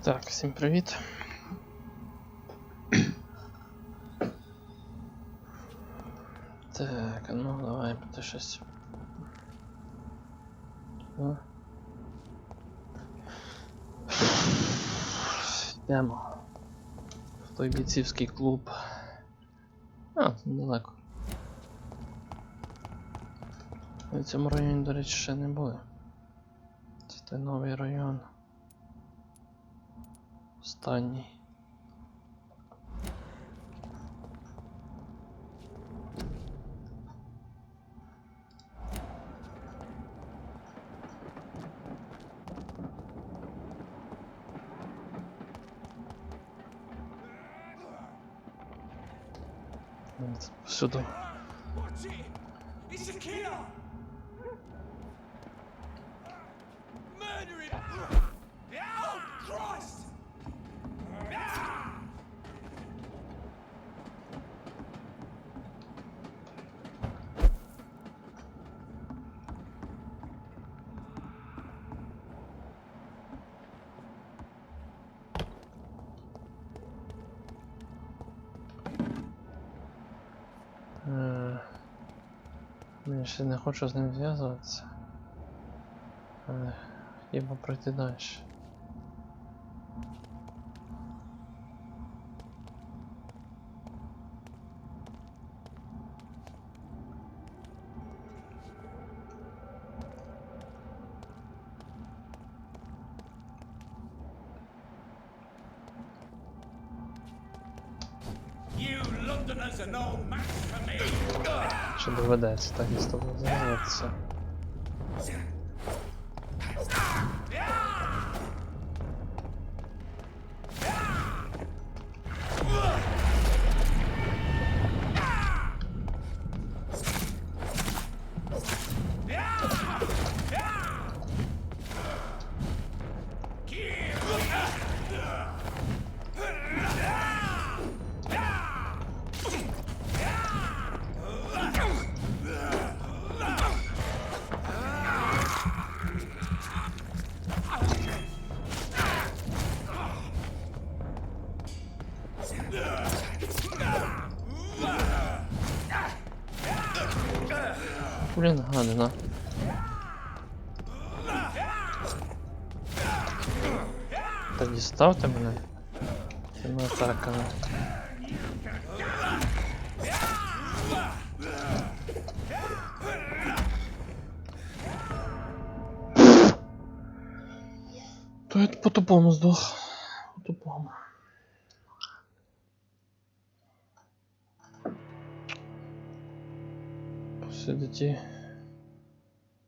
Так, всім привіт. Так, ну давай буде щось. Йдемо в той бійцівський клуб. Це недалеко. В цьому районі, до речі, ще не були. Це той новий район. Останній. Сюди. Я ще не хочу з ним зв'язуватися, але хотів би пройти далі. Чи доведеться так із тобою зв'язуватися? Блін, гадина. Та діставте мене цими атаками. То я по-тупому здох. По-тупому. Посюди ті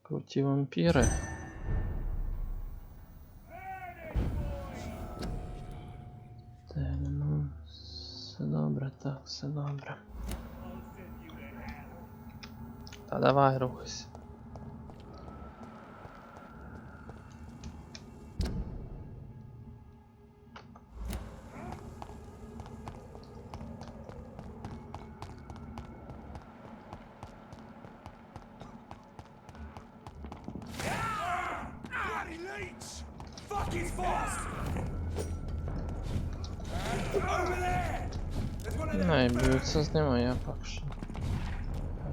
круті вампіри. Так, ну, все добре, так, все добре. Та давай, рухайся. Ну і б'ються з ними, я поки що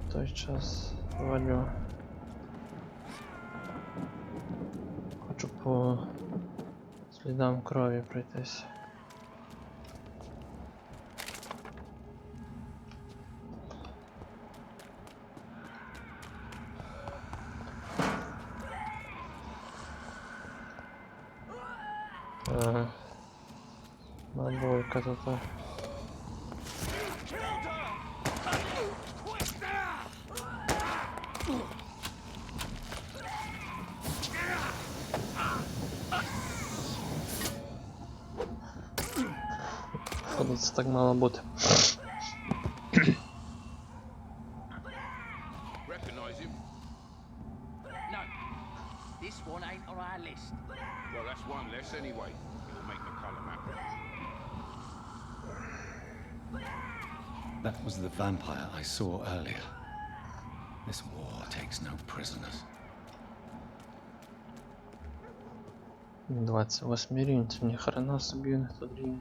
в той час валю. Хочу по слідам крові пройтись. Набойка тут. Це так мало бути. That was the vampire I saw earlier. This war takes no prisoners. 28 рівень, це ні хрена собі не тут рівень.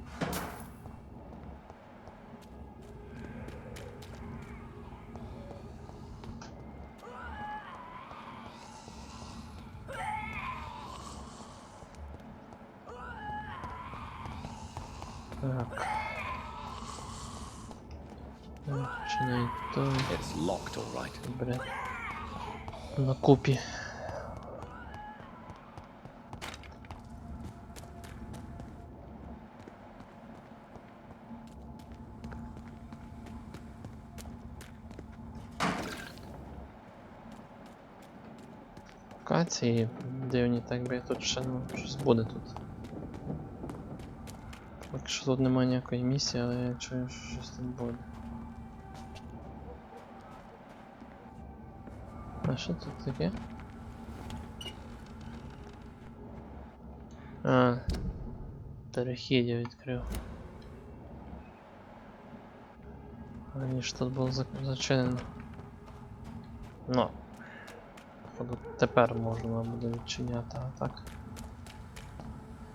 Так. Чи не той? It's locked, all right. Блядь. На купі. Локації дивні, так би тут ще ну, щось буде тут. Поки що тут немає ніякої місії, але я чую, що щось тут буде. А що тут таке? А, перехід я відкрив. Раніше тут було зачинено. Ну. Походу тепер можна буде відчиняти, а так.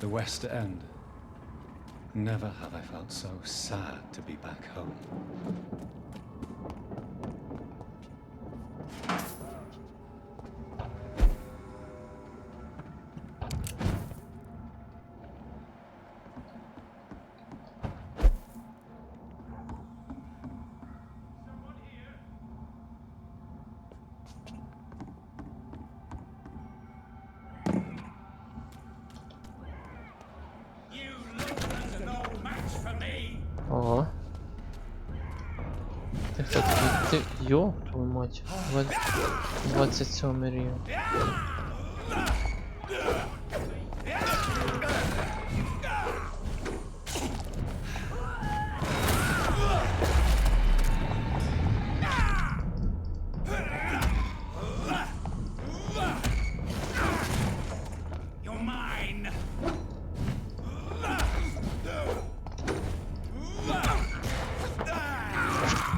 The West End. Never have I felt so sad to be back home. Ого. Ти хто такий? Ти... Йо, твою мать. 27 рівень.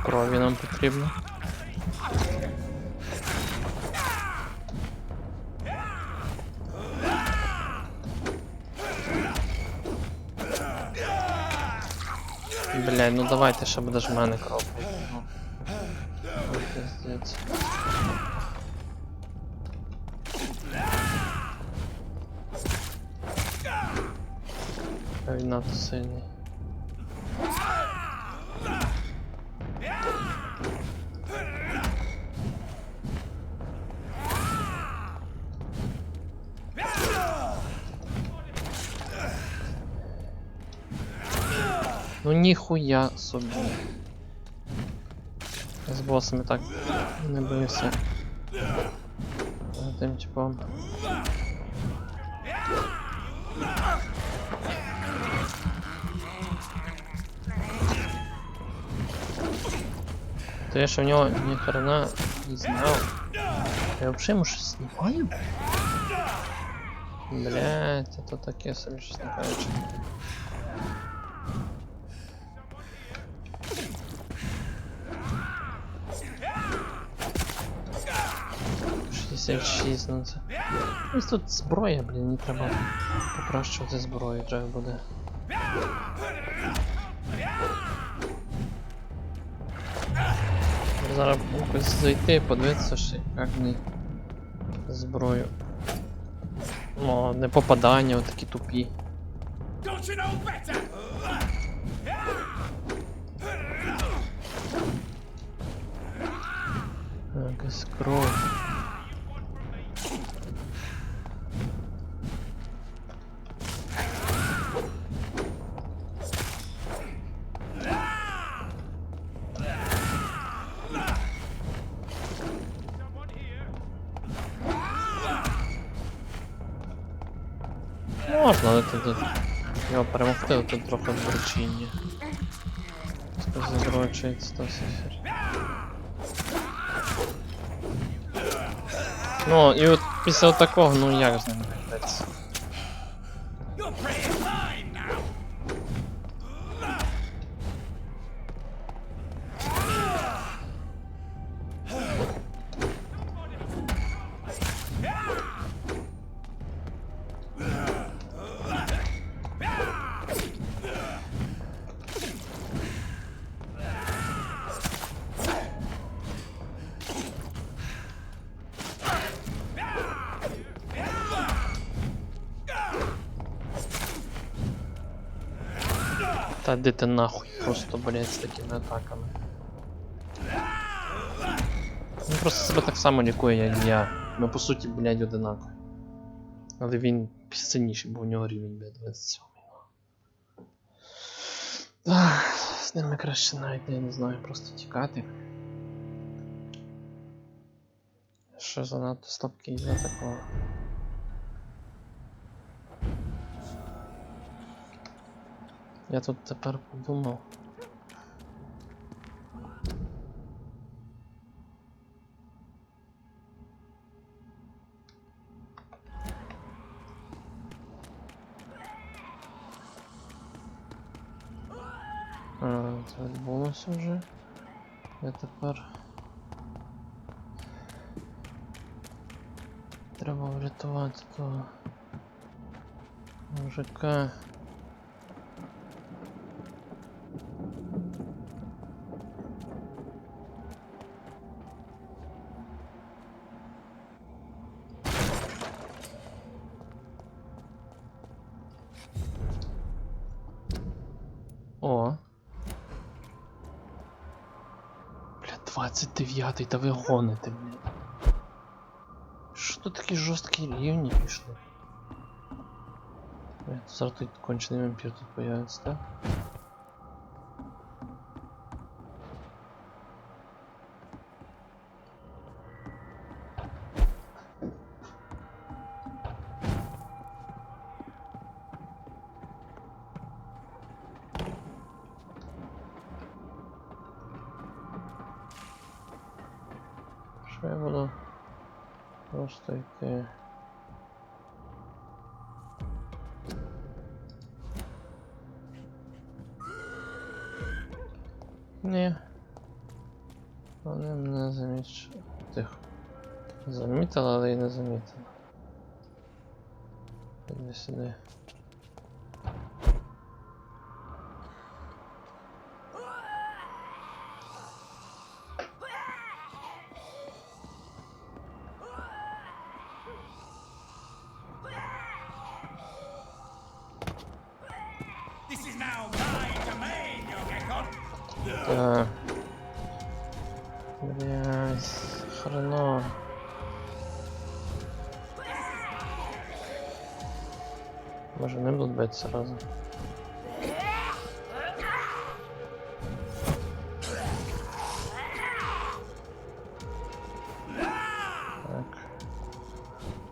Крові нам потрібно. Блядь, ну давайте ще будеш в мене кров. Ну. Пиздець. Він надто сильний. Ну ніхуя собі. З босами так не бився. Тим типом. То я що в нього ні хрена не знав. Я взагалі йому щось знімаю? Блять, это таке собі щось не кажучи. Ну це. Ось тут зброя, блін, не треба покращувати зброю, треба буде. Зараз якось зайти, подивитися, що як не зброю. Ну, не попадання, отакі тупі. Якась кров. Можна, але тут його перемогти, але тут трохи вручіння. Задрочується то все. Ну, і от після такого, ну як з ним гратися? Та де ти нахуй просто, блядь, з такими атаками. Він просто себе так само лікує, як і я. Ми по суті, блядь, одинакові. Але він сильніший, бо у нього рівень, блядь, 27. З ними краще навіть, я не знаю, просто тікати. Що занадто слабкий для такого. Я тут тепер подумав. Це відбулося вже. Я тепер... Треба врятувати того мужика. О. Бля, 29-й, та ви гоните, блін. Що тут такі жорсткі рівні пішли? Бля, зараз тут кончений вампір тут появиться, так? Що я буду просто йти? Ні. Вони мене замічали. Тихо. Замітили, але й не замітили. Іди сюди. Так. Блять, хреново. Може не будуть битися разом. Так.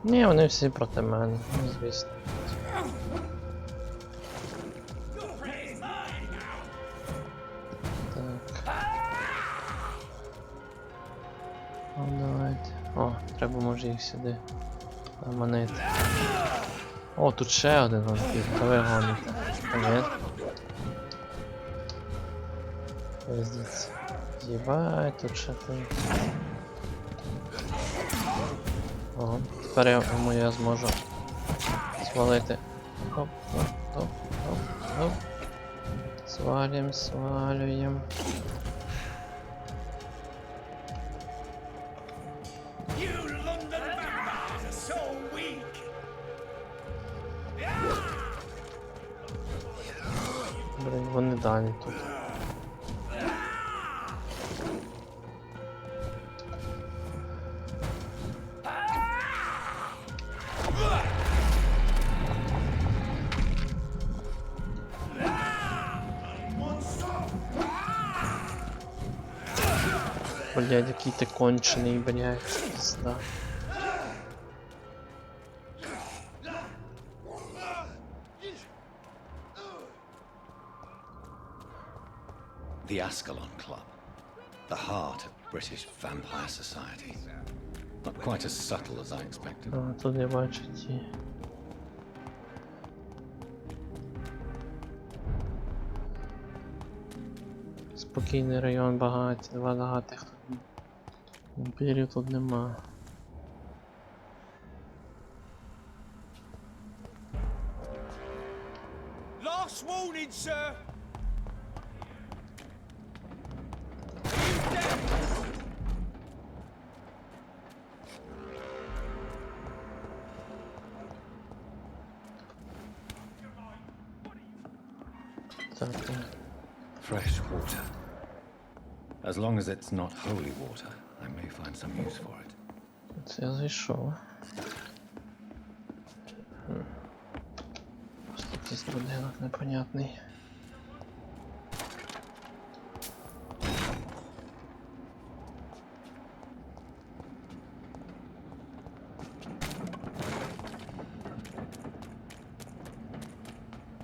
Ні, вони всі проти мене, ну, звісно. Давайте. О, треба може їх сюди манити. О, тут ще один вампір, та ви гоните. Ні. Пиздець. Єбать, тут ще ти. О, тепер я зможу свалити. Оп, оп, оп, оп, оп. Свалюємо, свалюємо. Блин, вони далі тут. Блядь, який ти кончений, блядь, пизда. The Ascalon Club, the heart of British vampire society. Not quite as subtle as I expected. А, тут я бачу ті. Спокійний район, багаті, два багатих тут. Вампірів тут нема. Last warning, sir. Так, Fresh water. As long as it's not holy water, I may find some use for it. це я зайшов. Просто якийсь будинок непонятний.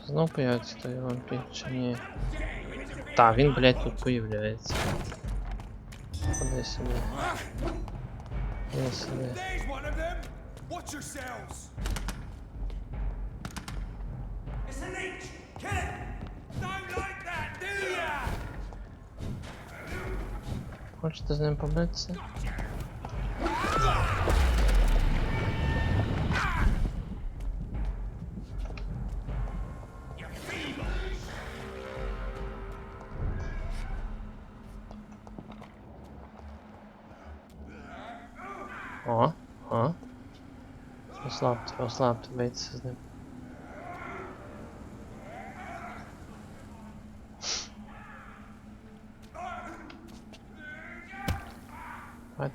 Знов появиться той вампір чи ні? Та, він, блядь, тут появляється. Ходи сюди. Ходи сюди. There's one of them. Watch yourselves. It's an inch. Kill it. Don't like that, do ya? Хочете з ним побитися? О. Ослабте, бийте з ним.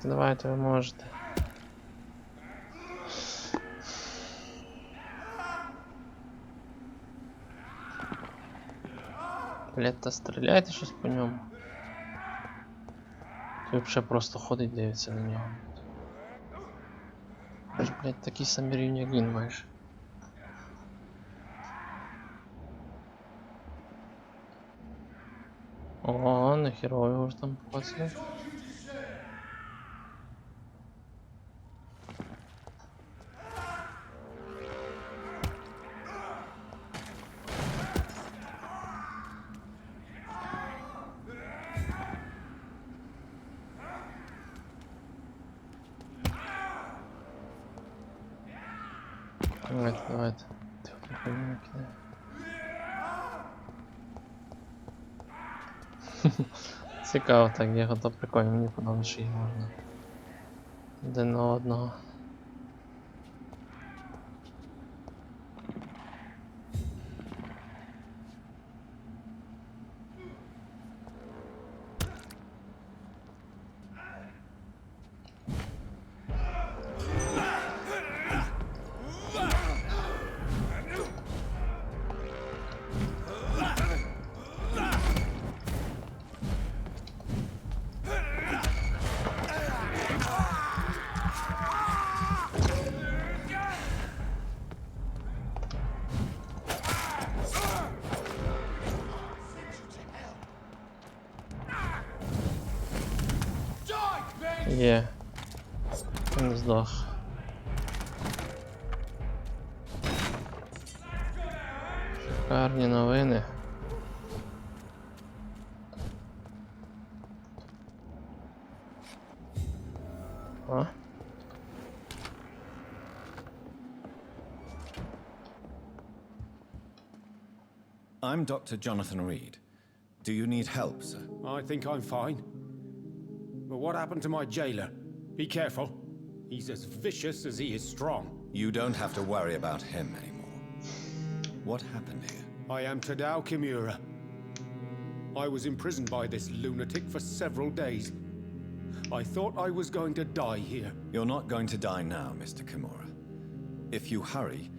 Давайте, ви можете. Блядь, та стріляйте щось по ньому. Ти взагалі просто ходить, дивиться на нього. Ви ж, блядь, такий самий рівень, як він майже. О, нахерово його ж там пацани. Давайте. Тихо, не кидай. Цікаво, так, його то прикольно, мені подобається, що їх можна один на одного. Є. Він здох. Шикарні новини. А? I'm Dr. Jonathan Reed. Do you need help, sir? I think I'm fine. But what happened to my jailer? Be careful. He's as vicious as he is strong. You don't have to worry about him anymore. What happened here? I am Tadao Kimura. I was imprisoned by this lunatic for several days. I thought I was going to die here. You're not going to die now, Mr. Kimura. If you hurry,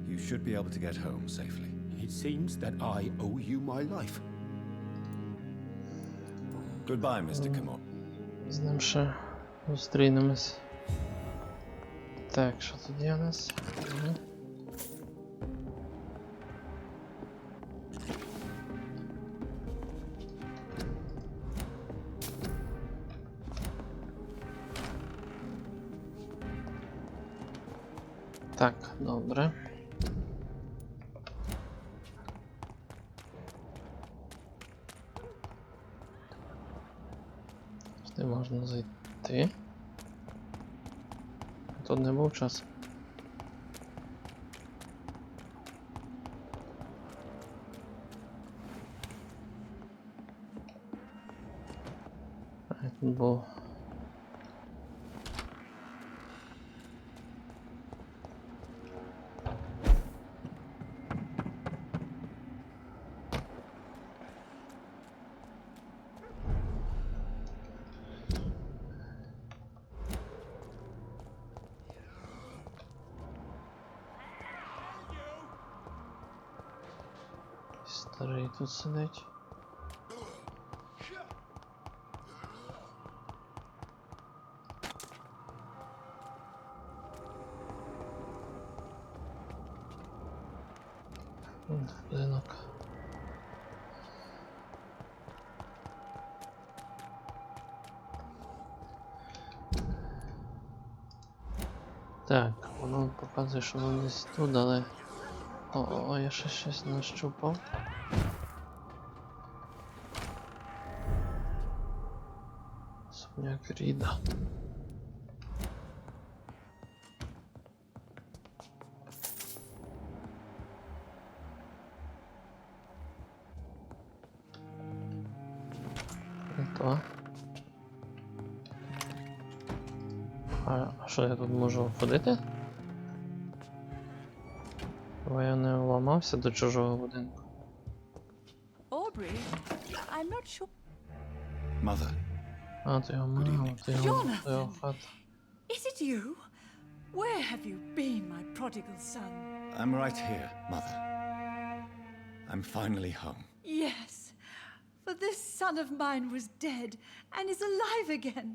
you should be able to get home safely. It seems that I owe you my life. Goodbye, Mr. Kimura. З ним ще зустрінемось. Так, що тут є у нас? Так, добре. Сюди можна зайти. Тут не був час. Тут був. Старий тут сидить. Будинок. Так, воно показує, що воно десь тут, але... О, я ще щось нащупав. Сумняк Ріда. То. А що я тут можу ходити? Бо я не вламався до чужого будинку. Aubrey, I'm not sure. Mother, А, то його мама, то його хата. Is it you? Where have you been, my prodigal son? I'm right here, Mother. I'm finally home. Yes, for this son of mine was dead and is alive again.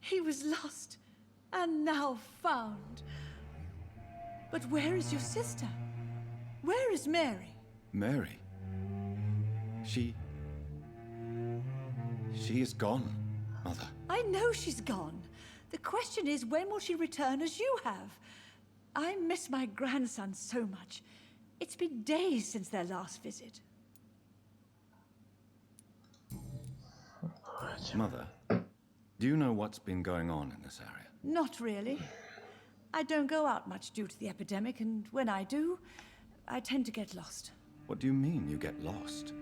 He was lost and now found. But where is your sister? Where is Mary? Mary? She is gone, Mother. I know she's gone. The question is, when will she return as you have? I miss my grandson so much. It's been days since their last visit. Mother, do you know what's been going on in this area? Not really. I don't go out much due to the epidemic, and when I do, I tend to get lost. What do you mean you get lost?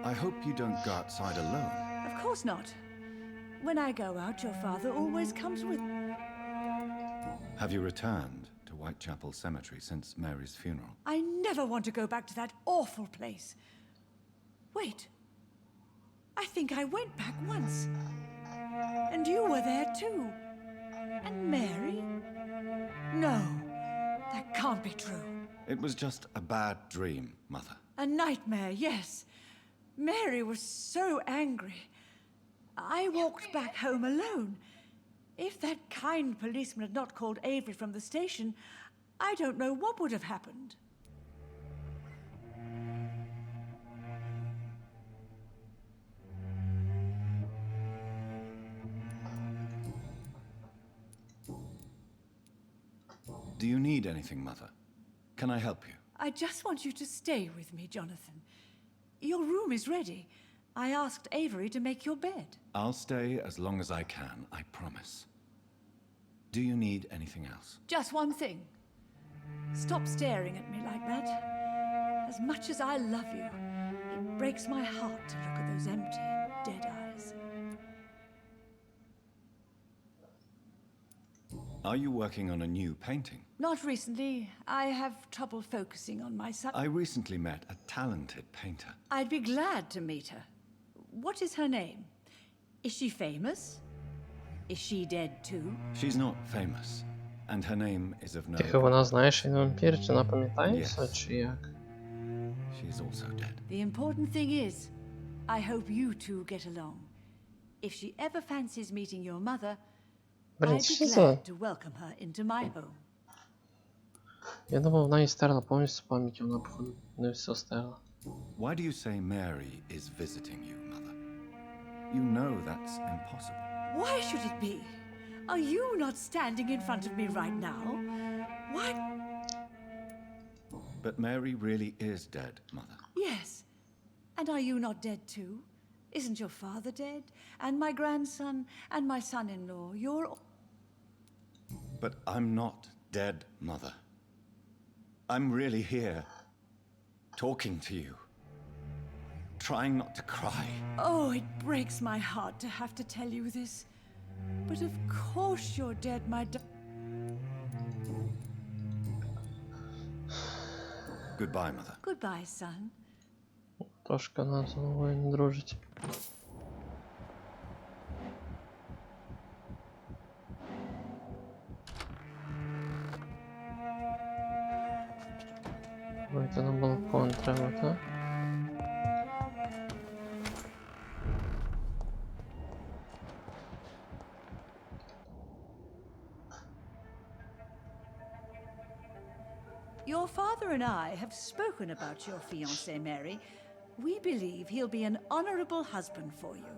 I hope you don't go outside alone. Of course not. When I go out, your father always comes with me. Have you returned to Whitechapel Cemetery since Mary's funeral? I never want to go back to that awful place. Wait. I think I went back once. And you were there too. And Mary? No, that can't be true. It was just a bad dream, Mother. A nightmare, yes. Mary was so angry. I walked back home alone. If that kind policeman had not called Avery from the station, I don't know what would have happened. Do you need anything, Mother? Can I help you? I just want you to stay with me, Jonathan. Your room is ready. I asked Avery to make your bed. I'll stay as long as I can, I promise. Do you need anything else? Just one thing. Stop staring at me like that. As much as I love you, it breaks my heart to look at those empty, dead eyes. Are you working on a new painting? Not recently. I have trouble focusing on my son. I recently met a talented painter. I'd be glad to meet her. What is her name? Is she famous? Is she dead too? She's not famous, and her name is of no Тихо, вона знає, що він вампір, чи вона пам'ятає Yes. все, чи як? She is also dead. The important thing is, I hope you two get along. If she ever fancies meeting your mother, Блін, I'd що be за... glad to welcome her into my home. Я думав, вона і стерла повністю пам'ять, вона, походу, не все стерла. Why do you say Mary is visiting you, Mother? You know that's impossible. Why should it be? Are you not standing in front of me right now? Why? But Mary really is dead, Mother. Yes. And are you not dead too? Isn't your father dead? And my grandson? And my son-in-law? You're... But I'm not dead, Mother. I'm really here, talking to you, trying not to cry. Oh, it breaks my heart to have to tell you this. But of course you're dead, my Goodbye, Mother. Goodbye, son. Трошки нам з головою не дружить. Вийти на балкон треба, так? Your father and I have spoken about your fiancé, Mary. We believe he'll be an honorable husband for you.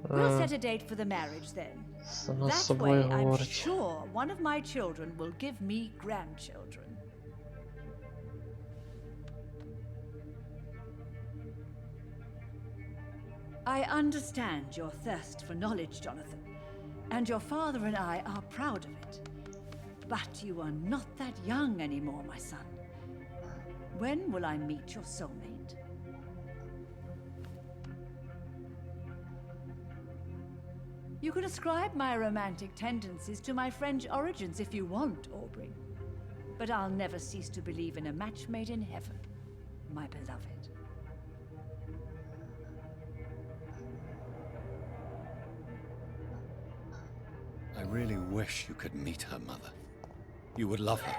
We'll set a date for the marriage then. Само з That way, собою I'm говорить. sure one of my children will give me grandchildren. I understand your thirst for knowledge, Jonathan, and your father and I are proud of it. But you are not that young anymore, my son. When will I meet your soulmate? You can ascribe my romantic tendencies to my French origins if you want, Aubrey. But I'll never cease to believe in a match made in heaven, my beloved. I really wish you could meet her, Mother. You would love her.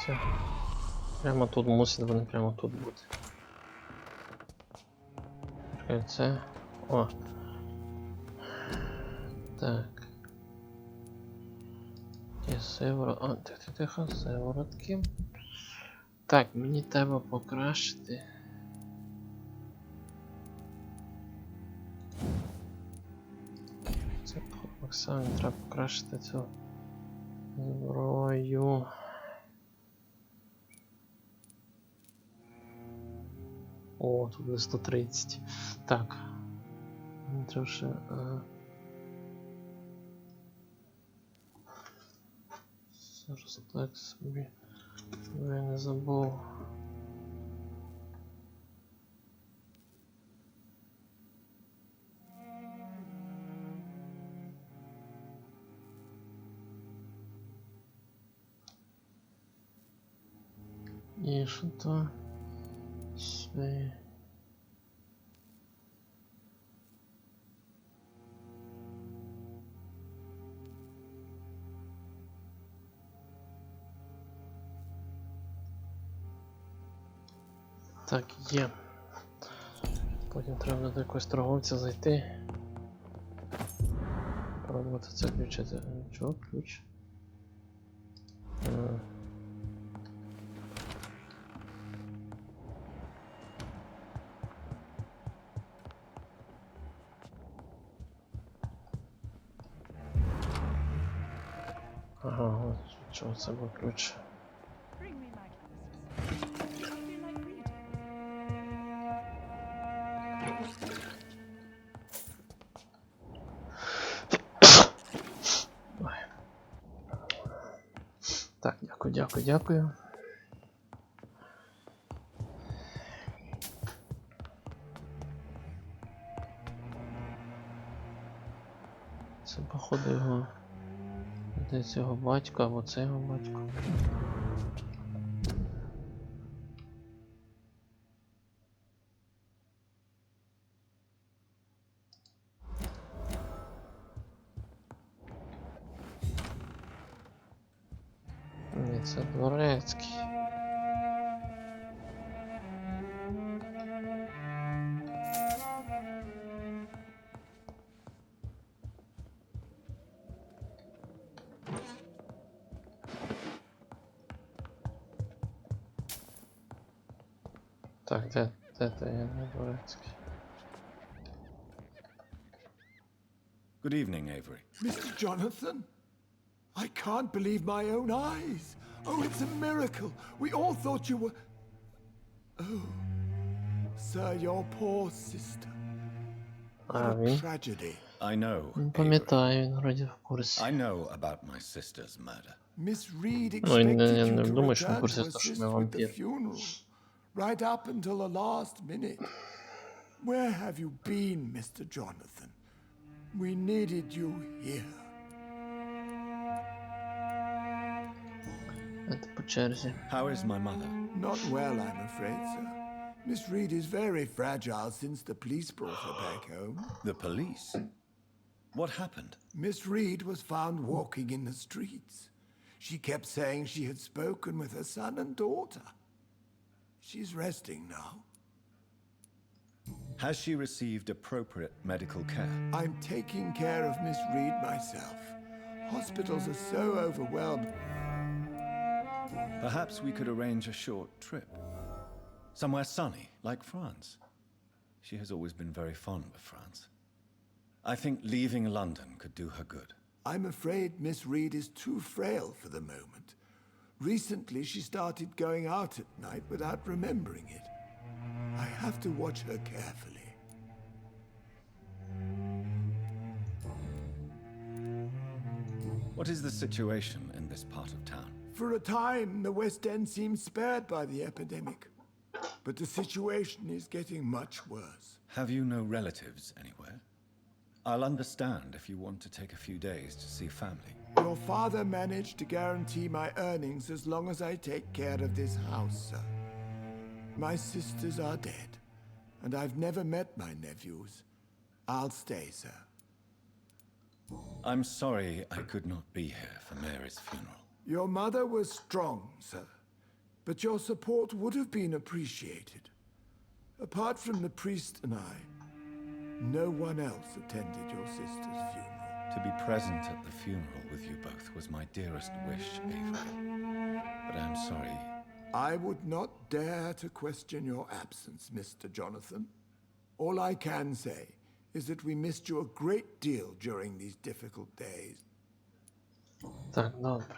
Це прямо тут мусить вони прямо тут бути. Чекай, це. О. Так. Є сиворот. А, тихо, сиворотки. Так, мені треба покращити. Це Оксані треба покращити цю зброю. О, тут буде 130. Так. Мені треба ще... Зараз так собі. Я не забув. І що то? Свої. Так, є. Потім треба до якогось торговця зайти. Пробувати це включити. Чого ключ? Ага, от чого це був ключ. Bring me my glasses. I feel like reading. Ой. Так, дякую. Це походу його... Десь його батько, або це його батько. Ні, це дворецький. Так, де я не дворецький? Good evening, Avery. Mr. Jonathan? I can't believe my own eyes. Oh, it's a miracle. We all thought you were... Oh, sir, your poor sister. А What a він? tragedy. I know, Він Avery. пам'ятає, він вроді в курсі. I know about my sister's murder. Miss Reed Ну, я expected you не to думаю, що він в return курсі to того, що assist ми with the вампір. funeral. Right up until the last minute. Where have you been, Mr. Jonathan? We needed you here. Це по черзі. How is my mother? Not well, I'm afraid, sir. Miss Reed is very fragile since the police brought her back home. The police? What happened? Miss Reed was found walking in the streets. She kept saying she had spoken with her son and daughter. She's resting now. Has she received appropriate medical care? I'm taking care of Miss Reed myself. Hospitals are so overwhelmed. Perhaps we could arrange a short trip. Somewhere sunny, like France. She has always been very fond of France. I think leaving London could do her good. I'm afraid Miss Reed is too frail for the moment. Recently, she started going out at night without remembering it. I have to watch her carefully. What is the situation in this part of town? For a time, the West End seemed spared by the epidemic. But the situation is getting much worse. Have you no relatives anywhere? I'll understand if you want to take a few days to see family. Your father managed to guarantee my earnings as long as I take care of this house, sir. My sisters are dead, and I've never met my nephews. I'll stay, sir. I'm sorry I could not be here for Mary's funeral. Your mother was strong, sir, but your support would have been appreciated. Apart from the priest and I, no one else attended your sister's funeral. To be present at the funeral with you both was my dearest wish, Avery. But I'm sorry. I would not dare to question your absence, Mr. Jonathan. All I can say is that we missed you a great deal during these difficult days. Так, добре.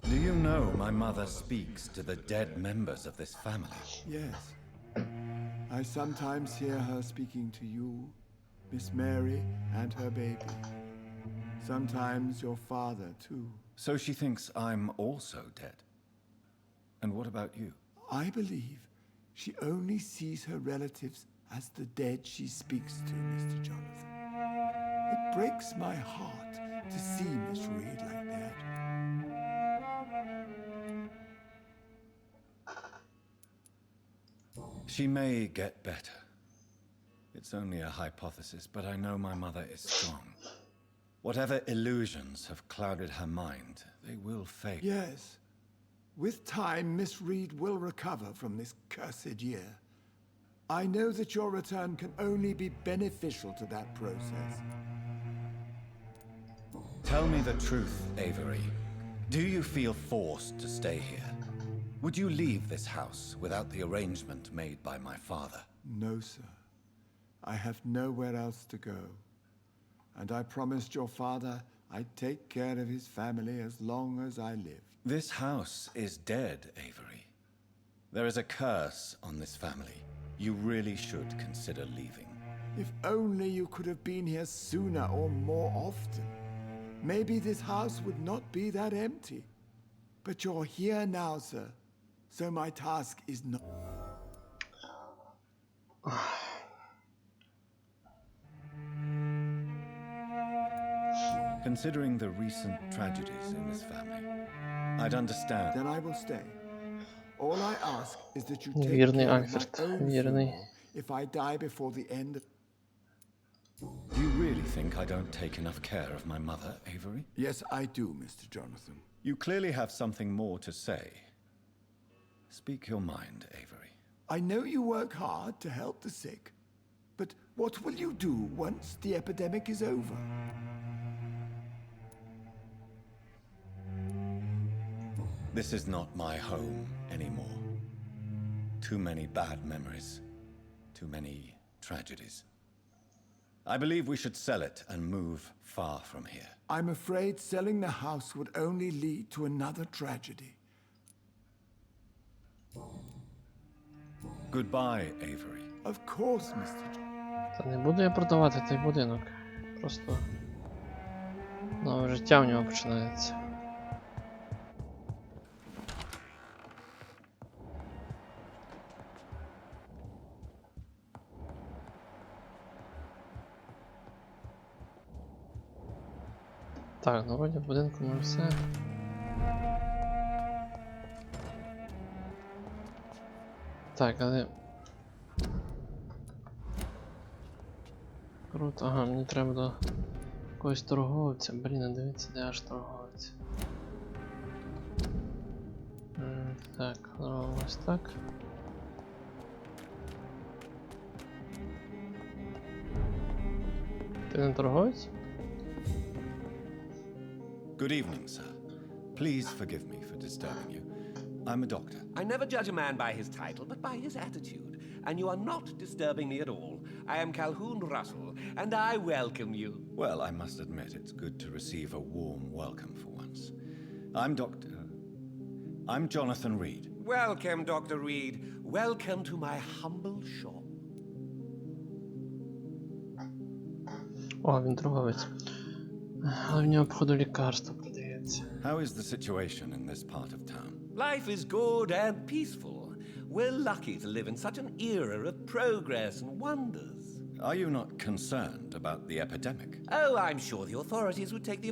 Do you know my mother speaks to the dead members of this family? Yes. I sometimes hear her speaking to you, Miss Mary, and her baby. Sometimes your father, too. So she thinks I'm also dead. And what about you? I believe she only sees her relatives as the dead she speaks to, Mr. Jonathan. It breaks my heart to see Miss Reed like that. She may get better. It's only a hypothesis, but I know my mother is strong. Whatever illusions have clouded her mind, they will fade. Yes. With time, Miss Reed will recover from this cursed year. I know that your return can only be beneficial to that process. Tell me the truth, Avery. Do you feel forced to stay here? Would you leave this house without the arrangement made by my father? No, sir. I have nowhere else to go. And I promised your father I'd take care of his family as long as I lived. This house is dead, Avery. There is a curse on this family. You really should consider leaving. If only you could have been here sooner or more often. Maybe this house would not be that empty. But you're here now, sir. So my task is not... Considering the recent tragedies in this family, I'd understand. Then I will stay. All I ask is that you take Вірний care of my Альфред, own вірний. funeral if I die before the end of... You really think I don't take enough care of my mother, Avery? Yes, I do, Mr. Jonathan. You clearly have something more to say. Speak your mind, Avery. I know you work hard to help the sick, but what will you do once the epidemic is over? This is not my home anymore. Too many bad memories. Too many tragedies. I believe we should sell it and move far from here. I'm afraid selling the house would only lead to another tragedy. Goodbye, Avery. Of course, Mr. Та не буду я продавати той будинок. Просто нове життя в нього починається. Так, ну вроді в будинку ми все. Так, але... Круто, ага, мені треба до якогось торговця. Блін, а дивіться, де аж торговець. Так, ось так. Ти не торговець? Good evening, sir. Please forgive me for disturbing you. I'm a doctor. I never judge a man by his title, but by his attitude. And you are not disturbing me at all. I am Calhoun Russell, and I welcome you. Well, I must admit it's good to receive a warm welcome for once. I'm Jonathan Reed. Welcome, Dr. Reed. Welcome to my humble shop. О, він торговець. Але в нього, походу, лікарство продається. How is the situation in this part of town? Life is good and peaceful. We're lucky to live in such an era of progress and wonders. Are you not concerned about the epidemic? Oh, I'm sure the authorities would take the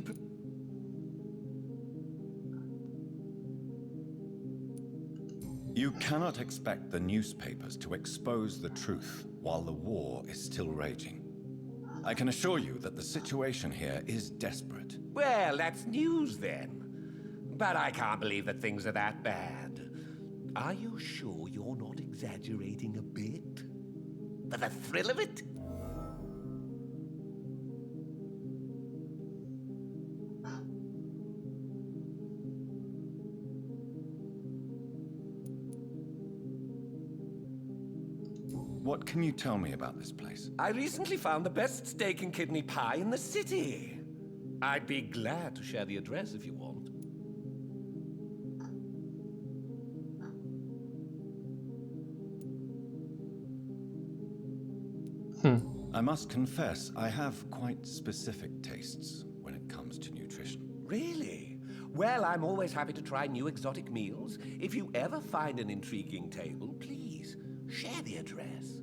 You cannot expect the newspapers to expose the truth while the war is still raging. I can assure you that the situation here is desperate. Well, that's news then. But I can't believe that things are that bad. Are you sure you're not exaggerating a bit? For the thrill of it? What can you tell me about this place? I recently found the best steak and kidney pie in the city. I'd be glad to share the address if you want. I must confess, I have quite specific tastes when it comes to nutrition. Really? Well, I'm always happy to try new exotic meals. If you ever find an intriguing table, please share the address.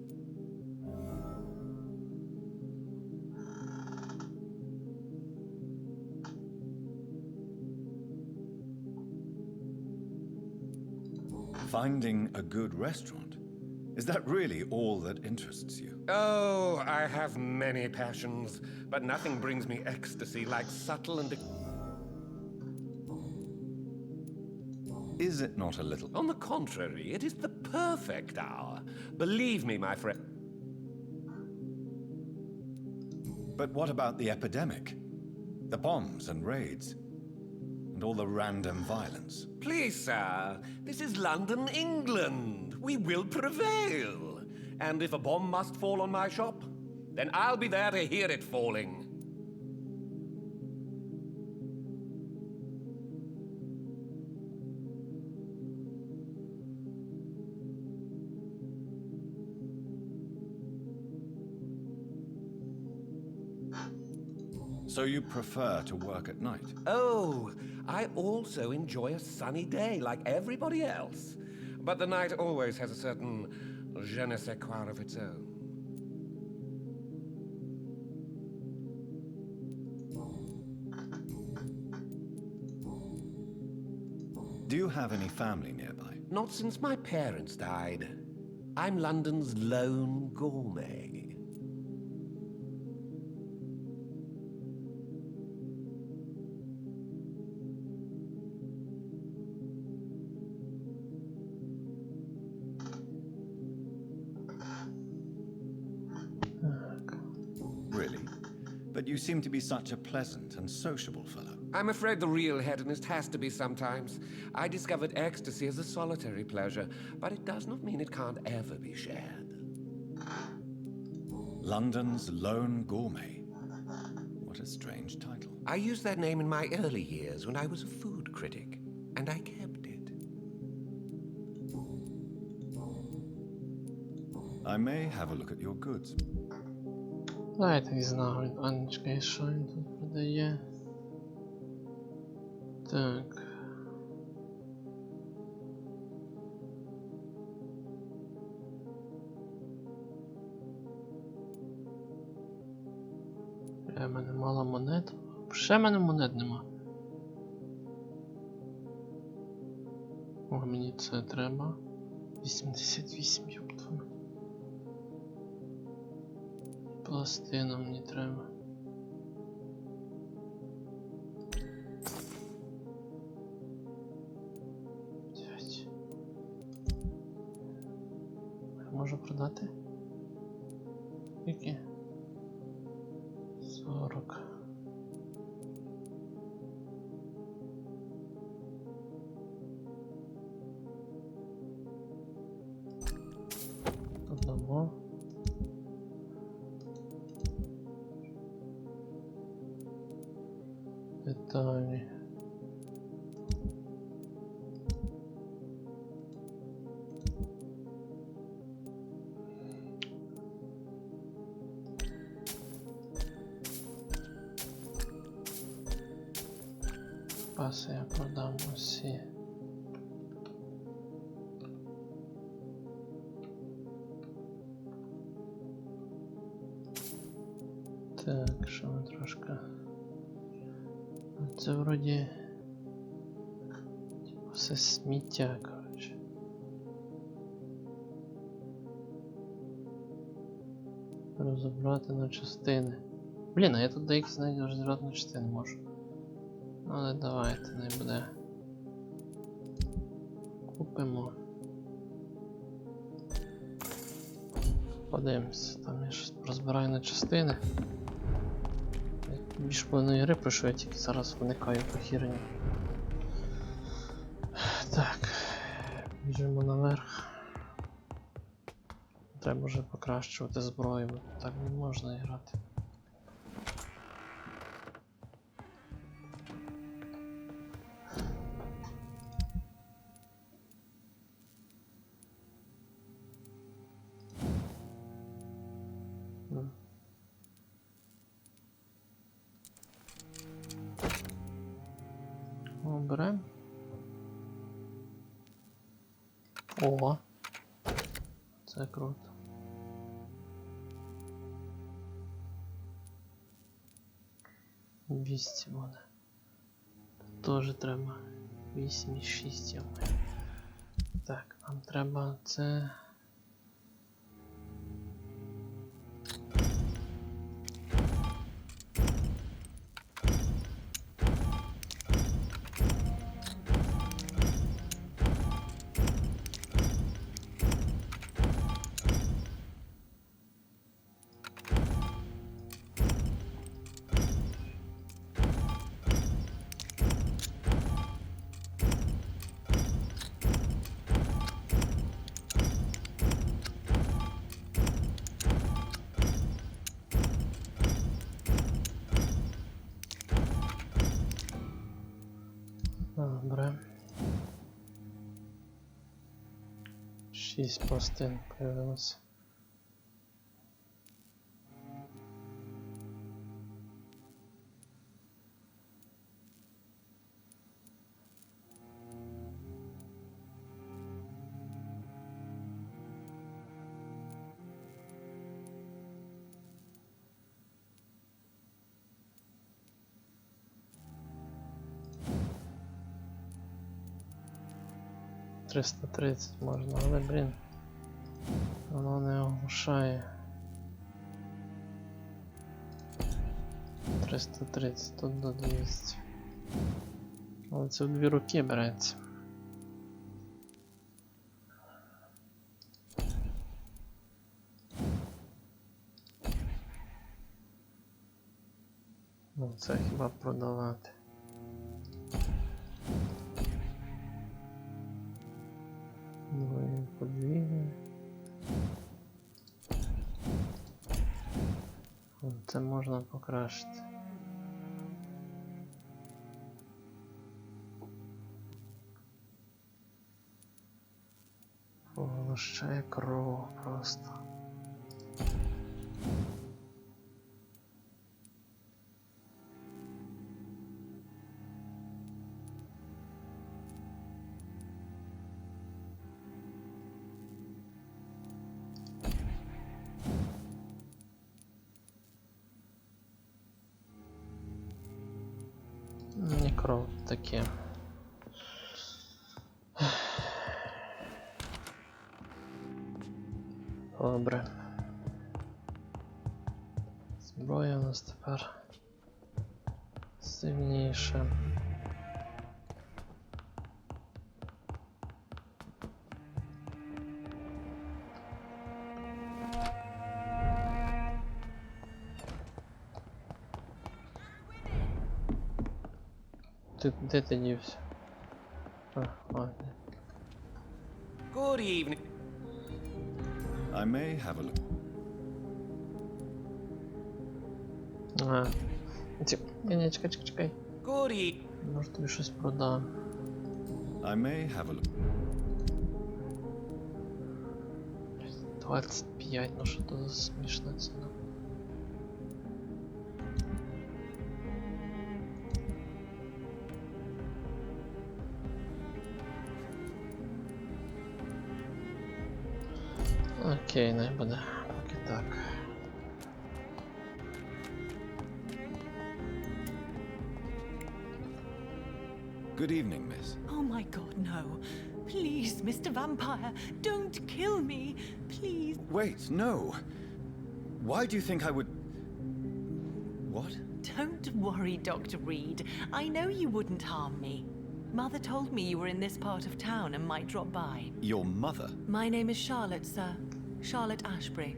Finding a good restaurant? Is that really all that interests you? Oh, I have many passions, but nothing brings me ecstasy like subtle and... Is it not a little... On the contrary, it is the perfect hour. Believe me, my friend. But what about the epidemic? The bombs and raids? And all the random violence? Please, sir, this is London, England. We will prevail. And if a bomb must fall on my shop, then I'll be there to hear it falling. So you prefer to work at night? Oh, I also enjoy a sunny day like everybody else. But the night always has a certain je ne sais quoi of its own. Do you have any family nearby? Not since my parents died. I'm London's lone gourmet. Really? But you seem to be such a pleasant and sociable fellow. I'm afraid the real hedonist has to be sometimes. I discovered ecstasy as a solitary pleasure, but it does not mean it can't ever be shared. London's lone gourmet. What a strange title. I used that name in my early years when I was a food critic, and I kept it. I may have a look at your goods. Давайте візьмемо від Анечка, і що він тут продає. Так. В мене мало монет. Ще в мене монет нема. О, мені це треба. 88, ёптва. Пластину мені треба. Можу продати? Які? 40. Додамо. Деталі. Паси я продам усі. Так, що ми трошки... Це вроді... Типу все сміття, коротше. Розібрати на частини. Блін, а я тут деякі знайду розібрати на частини можу. Але давайте, не буде. Купимо. Подивимось, там я щось розбираю на частини. Більш половиною гри пройшов, я тільки зараз виникаю по хірені. Так, біжимо наверх. Треба вже покращувати зброю, бо так не можна грати. Беремо. Ого. Це круто. Вісті буде. Тут теж треба 8,6 я маю. Так, нам треба це... Добре. 6 пластин появилось. $330 можна, але, блін, воно не оглушає. 330, тут до 200. Але це в 2 руки береться. Ну, це хіба продавати. Подвійне. Це можна покращити. Поглощає кров просто. Не кров таке. Добре. Зброя у нас тепер сильніша. Де ти дівся? Ладно. Good evening. I may have a look. Ні, чекай. Good evening. Може тобі щось продам. I may have a look. 25, ну що то за смішна ціна. Окей, не буде. Поки так. Good evening, miss. Oh my god, no. Please, Mr. Vampire, don't kill me. Please. Wait, no. Why do you think I would... What? Don't worry, Dr. Reed. I know you wouldn't harm me. Mother told me you were in this part of town and might drop by. Your mother? My name is Charlotte, sir. Charlotte Ashbury.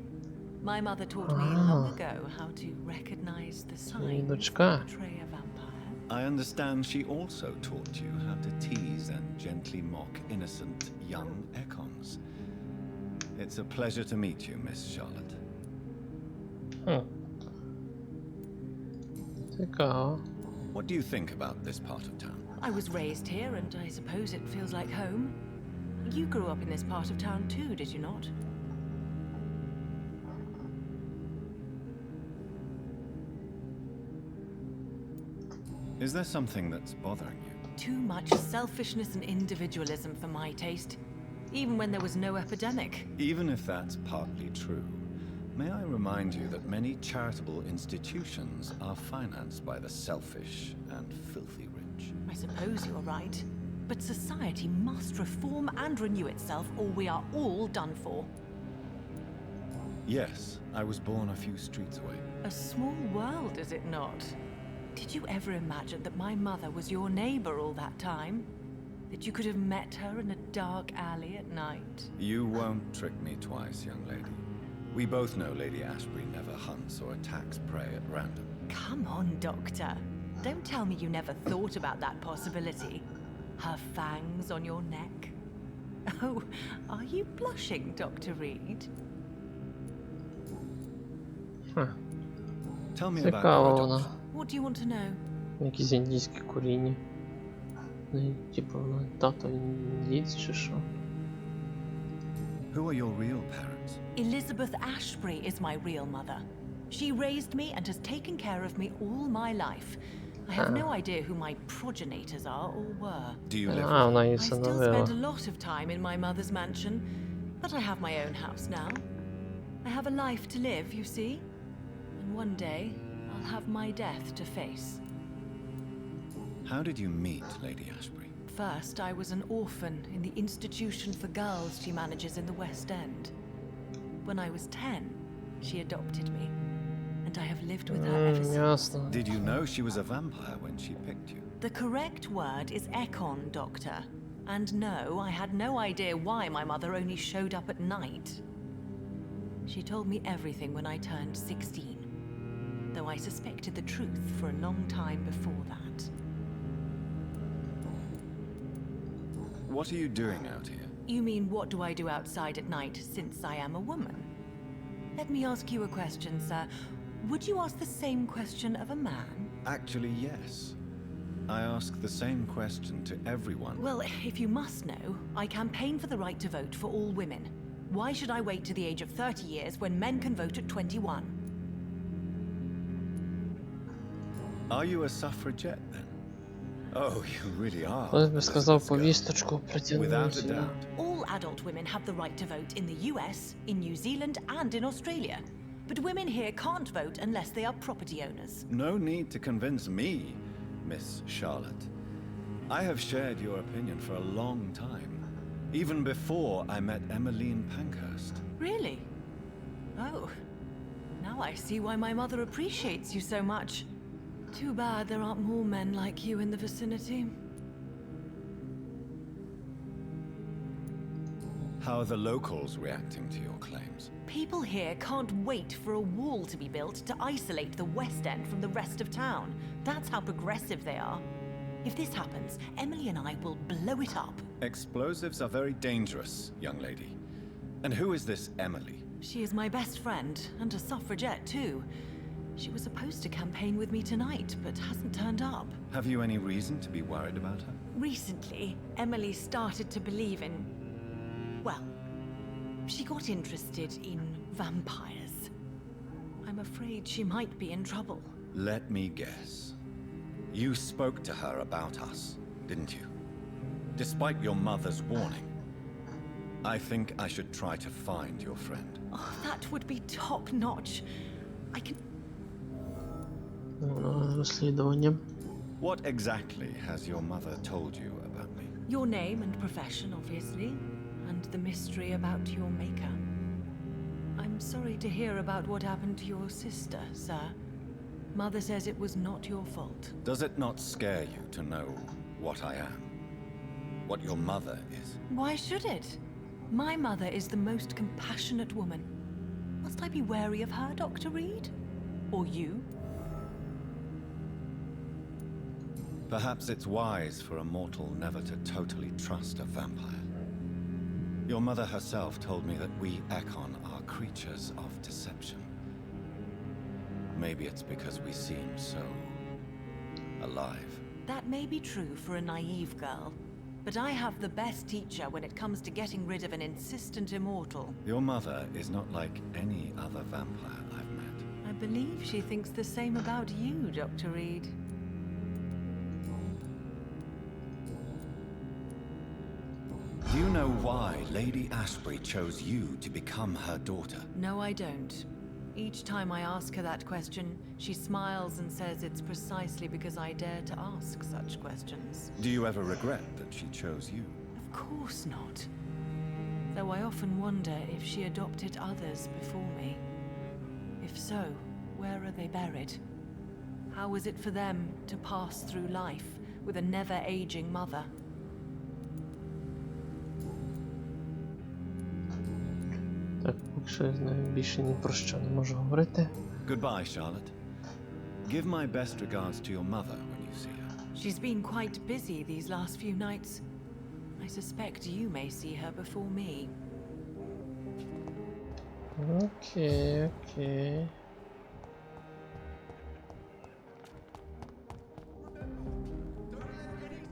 My mother taught me long ago how to recognize the signs that дочка. betray a vampire. I understand she also taught you how to tease and gently mock innocent young Ekons. It's a pleasure to meet you, Miss Charlotte. Цікаво. What do you think about this part of town? I was raised here, and I suppose it feels like home. You grew up in this part of town too, did you not? Is there something that's bothering you? Too much selfishness and individualism for my taste. Even when there was no epidemic. Even if that's partly true, may I remind you that many charitable institutions are financed by the selfish and filthy rich? I suppose you're right. But society must reform and renew itself, or we are all done for. Yes, I was born a few streets away. A small world, is it not? Did you ever imagine that my mother was your neighbor all that time? That you could have met her in a dark alley at night? You won't trick me twice, young lady. We both know Lady Ashbury never hunts or attacks prey at random. Come on, Doctor. Don't tell me you never thought about that possibility. Her fangs on your neck. Oh, are you blushing, Dr. Reed? Tell me about Цікаво your вона. adoption. What do you want to know? Якісь індійські коріння. Ну, типу, вона тато індійць чи що? Who are your real parents? Elizabeth Ashbury is my real mother. She raised me and has taken care of me all my life. I have no idea who my progenitors are or were. Do you live А, with вона I її still всиновила. spend a lot of time in my mother's mansion, but I have my own house now. I have a life to live, you see. And one day, I'll have my death to face. How did you meet Lady Ashbury? First, I was an orphan in the institution for girls she manages in the West End. When I was 10, she adopted me, and I have lived with her ever since. Ясно. Did you know she was a vampire when she picked you? The correct word is Ekon, Doctor. And no, I had no idea why my mother only showed up at night. She told me everything when I turned 16, though I suspected the truth for a long time before that. What are you doing out here? You mean, what do I do outside at night since I am a woman? Let me ask you a question, sir. Would you ask the same question of a man? Actually, yes. I ask the same question to everyone. Well, if you must know, I campaign for the right to vote for all women. Why should I wait to the age of 30 years when men can vote at 21? Are you a suffragette then? Oh, you really are. Хтось би сказав Elizabeth Girl. повісточку Without a притягнути. doubt. All adult women have the right to vote in the US, in New Zealand, and in Australia. But women here can't vote unless they are property owners. No need to convince me, Miss Charlotte. I have shared your opinion for a long time, even before I met Emmeline Pankhurst. Really? Oh. Now I see why my mother appreciates you so much. Too bad there aren't more men like you in the vicinity. How are the locals reacting to your claims? People here can't wait for a wall to be built to isolate the West End from the rest of town. That's how progressive they are. If this happens, Emily and I will blow it up. Explosives are very dangerous, young lady. And who is this Emily? She is my best friend, and a suffragette too. She was supposed to campaign with me tonight, but hasn't turned up. Have you any reason to be worried about her? Recently, Emily started to believe in... well, she got interested in vampires. I'm afraid she might be in trouble. Let me guess. You spoke to her about us, didn't you? Despite your mother's warning. I think I should try to find your friend. Oh, that would be top-notch. I can... Розслідування. What exactly has your mother told you about me? Your name and profession, obviously, and the mystery about your maker. I'm sorry to hear about what happened to your sister, sir. Mother says it was not your fault. Does it not scare you to know what I am? What your mother is? Why should it? My mother is the most compassionate woman. Must I be wary of her, Dr. Reed? Or you? Perhaps it's wise for a mortal never to totally trust a vampire. Your mother herself told me that we Ekon are creatures of deception. Maybe it's because we seem so... alive. That may be true for a naive girl, but I have the best teacher when it comes to getting rid of an insistent immortal. Your mother is not like any other vampire I've met. I believe she thinks the same about you, Dr. Reed. Do you know why Lady Ashbury chose you to become her daughter? No, I don't. Each time I ask her that question, she smiles and says it's precisely because I dare to ask such questions. Do you ever regret that she chose you? Of course not. Though I often wonder if she adopted others before me. If so, where are they buried? How is it for them to pass through life with a never-aging mother? Так, якщо я знаю, більше ні про що не можу говорити. Goodbye, Charlotte. Give my best regards to your mother when you see her. She's been quite busy these last few nights. I suspect you may see her before me. Окей, окей.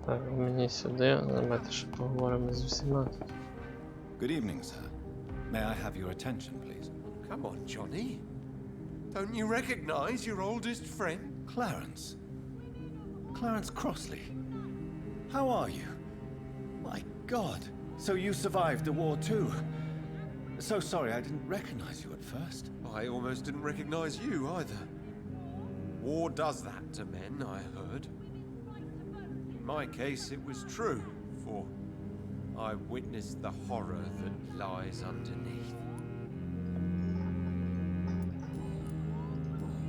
Так, мені сюди, давайте ще поговоримо з усіма тут. Good evening, sir. May I have your attention, please? Come on, Johnny. Don't you recognize your oldest friend? Clarence. Clarence Crossley. How are you? My God. So you survived the war too. So sorry I didn't recognize you at first. I almost didn't recognize you either. War does that to men, I heard. In my case, it was true, for I witnessed the horror that lies underneath.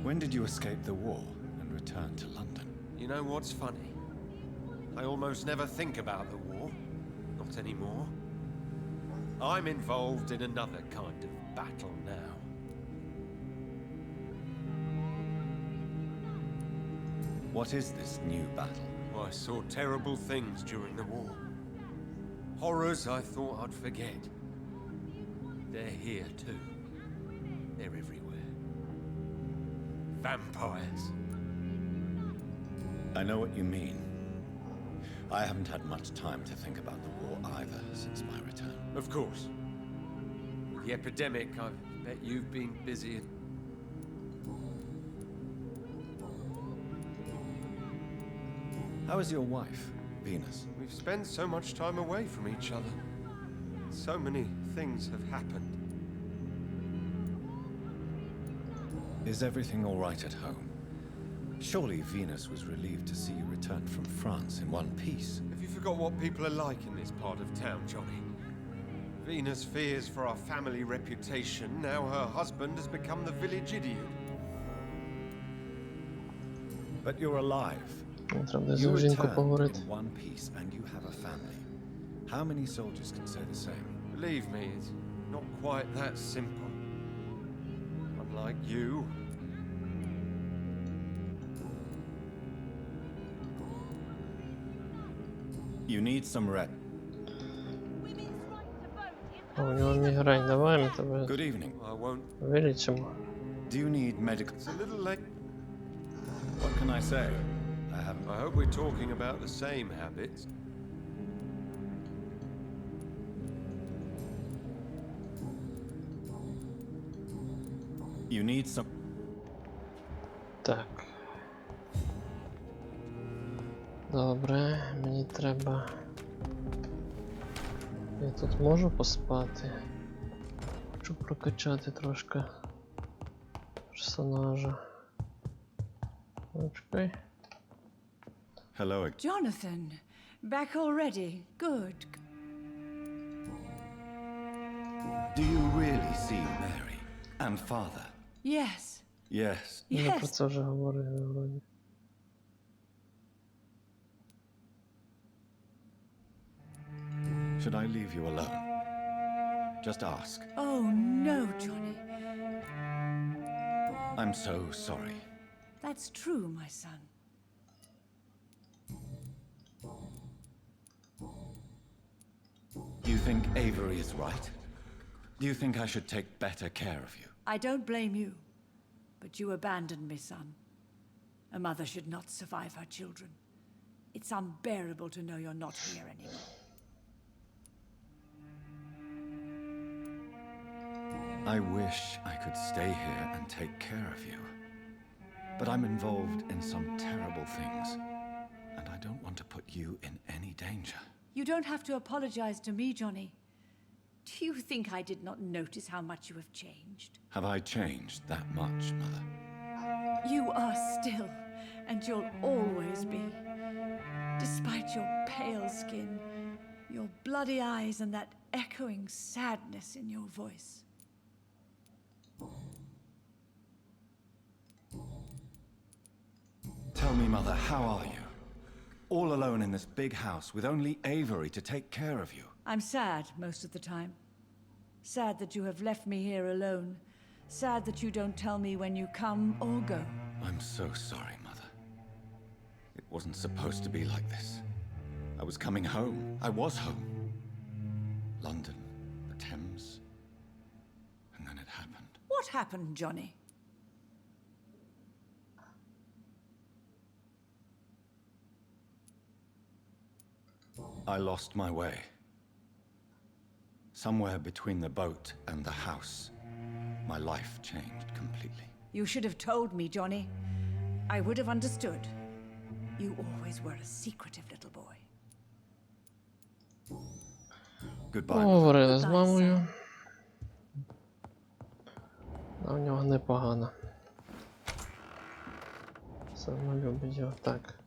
When did you escape the war and return to London? You know what's funny? I almost never think about the war. Not anymore. I'm involved in another kind of battle now. What is this new battle? I saw terrible things during the war. Horrors I thought I'd forget. They're here too. They're everywhere. Vampires. I know what you mean. I haven't had much time to think about the war either since my return. Of course. The epidemic, I bet you've been busy. How is your wife, Venus? We've spent so much time away from each other. So many things have happened. Is everything all right at home? Surely Venus was relieved to see you return from France in one piece. Have you forgot what people are like in this part of town, Johnny? Venus fears for our family reputation. Now her husband has become the village idiot. But you're alive. Треба з You жінкою returned поговорити. in one piece and you have a family. How many soldiers can say the same? Believe me, it's not quite that simple. Unlike you. You need some rest. О, у нього мігрень, давай ми тебе Good evening. I won't. вилічимо. Do you need medical? It's a little late. What can I say? I haven't. I hope we're talking about the same habits. You need some. Так. Добре, мені треба. Я тут можу поспати. Хочу прокачати трошки персонажа. Чекай. Hello. Jonathan, back already. Good. Do you really see Mary and Father? Yes. Yes. Я про Yes. це вже говорив вроді. Should I leave you alone? Just ask. Oh, no, Johnny. I'm so sorry. That's true, my son. Do you think Avery is right? Do you think I should take better care of you? I don't blame you, but you abandoned me, son. A mother should not survive her children. It's unbearable to know you're not here anymore. I wish I could stay here and take care of you. But I'm involved in some terrible things, and I don't want to put you in any danger. You don't have to apologize to me, Johnny. Do you think I did not notice how much you have changed? Have I changed that much, Mother? You are still, and you'll always be. Despite your pale skin, your bloody eyes, and that echoing sadness in your voice. Tell me, Mother, how are you? All alone in this big house with only Avery to take care of you. I'm sad most of the time. Sad that you have left me here alone. Sad that you don't tell me when you come or go. I'm so sorry, Mother. It wasn't supposed to be like this. I was coming home. I was home. London, the Thames. And then it happened. What happened, Johnny? I lost my way. Somewhere between the boat and the house, my life changed completely. You should have told me, Johnny. I would have understood. You always were a secretive little boy. Goodbye, Mother. Поговорили з Goodbye, мамою. son. А в нього непогано. Все одно любить його. Так.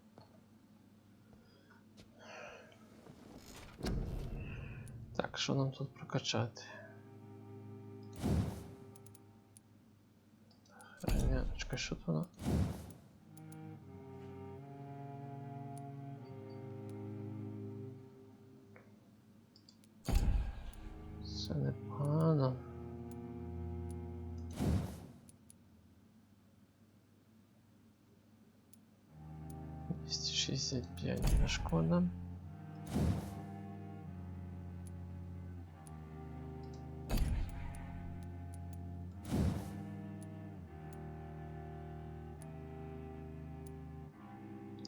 Так, що нам тут прокачати? Хренячка, що тут вона? Це непогано. $265 не шкода.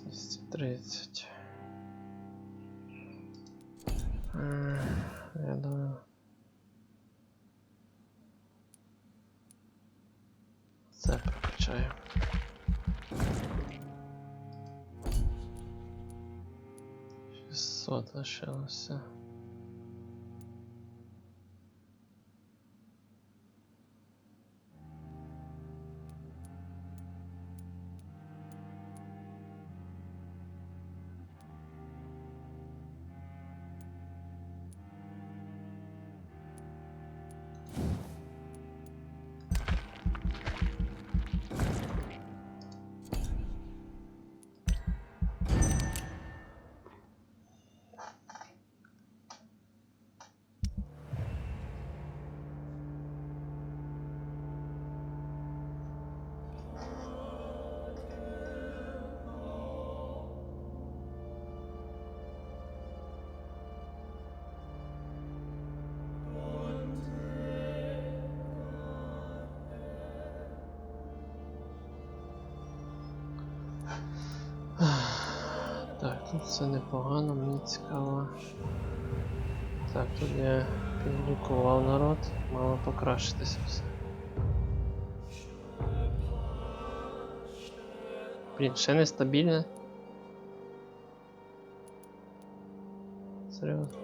$230. Я думаю. Це прокачаю. $600 лишилося. Так, тут все непогано, мені цікаво. Так, тут я підлікував народ, мало покращитися все. Блін, ще нестабільне. Серйозно.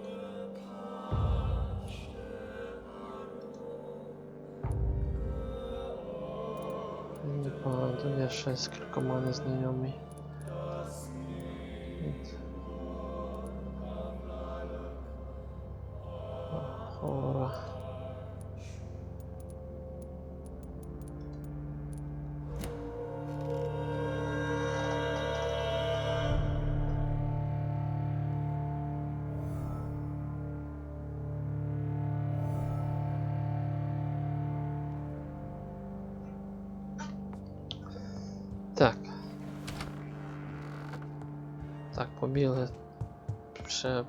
Непогано, тут я ще з кількома незнайомий. Хора. Так. Так, побігли. Ще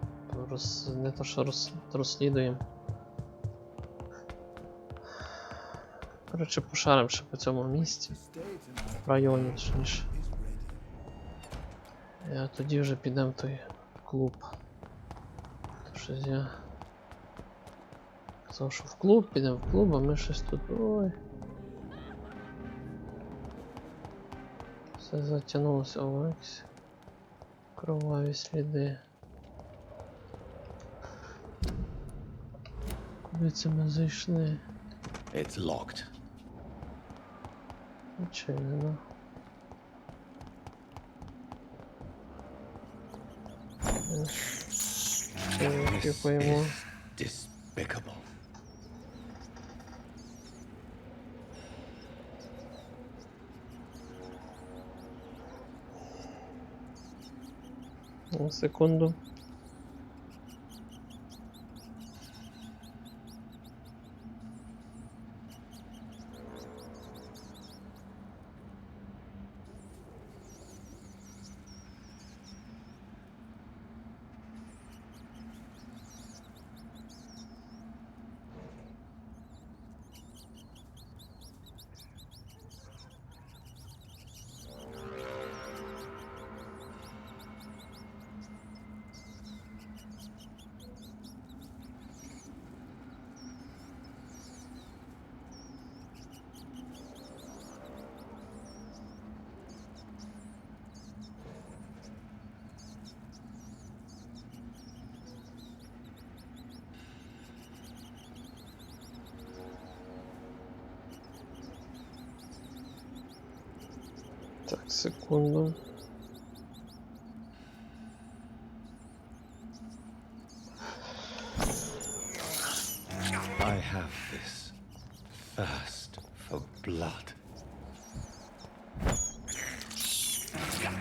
не то, що розслідуємо. Коротше, пошаримо ще по цьому місці. В районі, точніше. А тоді вже підемо в той клуб. То щось я казав, що в клуб, підемо в клуб, а ми щось тут... Ой. Все затягнулося, о, якісь кроваві сліди. Куди це ми зайшли? It's locked. Відчинено. Кіпаємо. Despicable. Секунду. Так, секунду. I have this thirst for blood.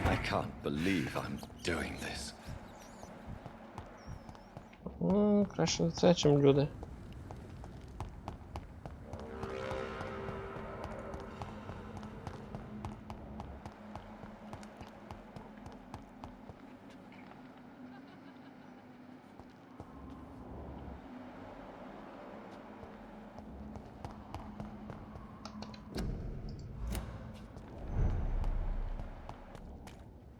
I can't believe I'm doing this. Краще це, чим люди.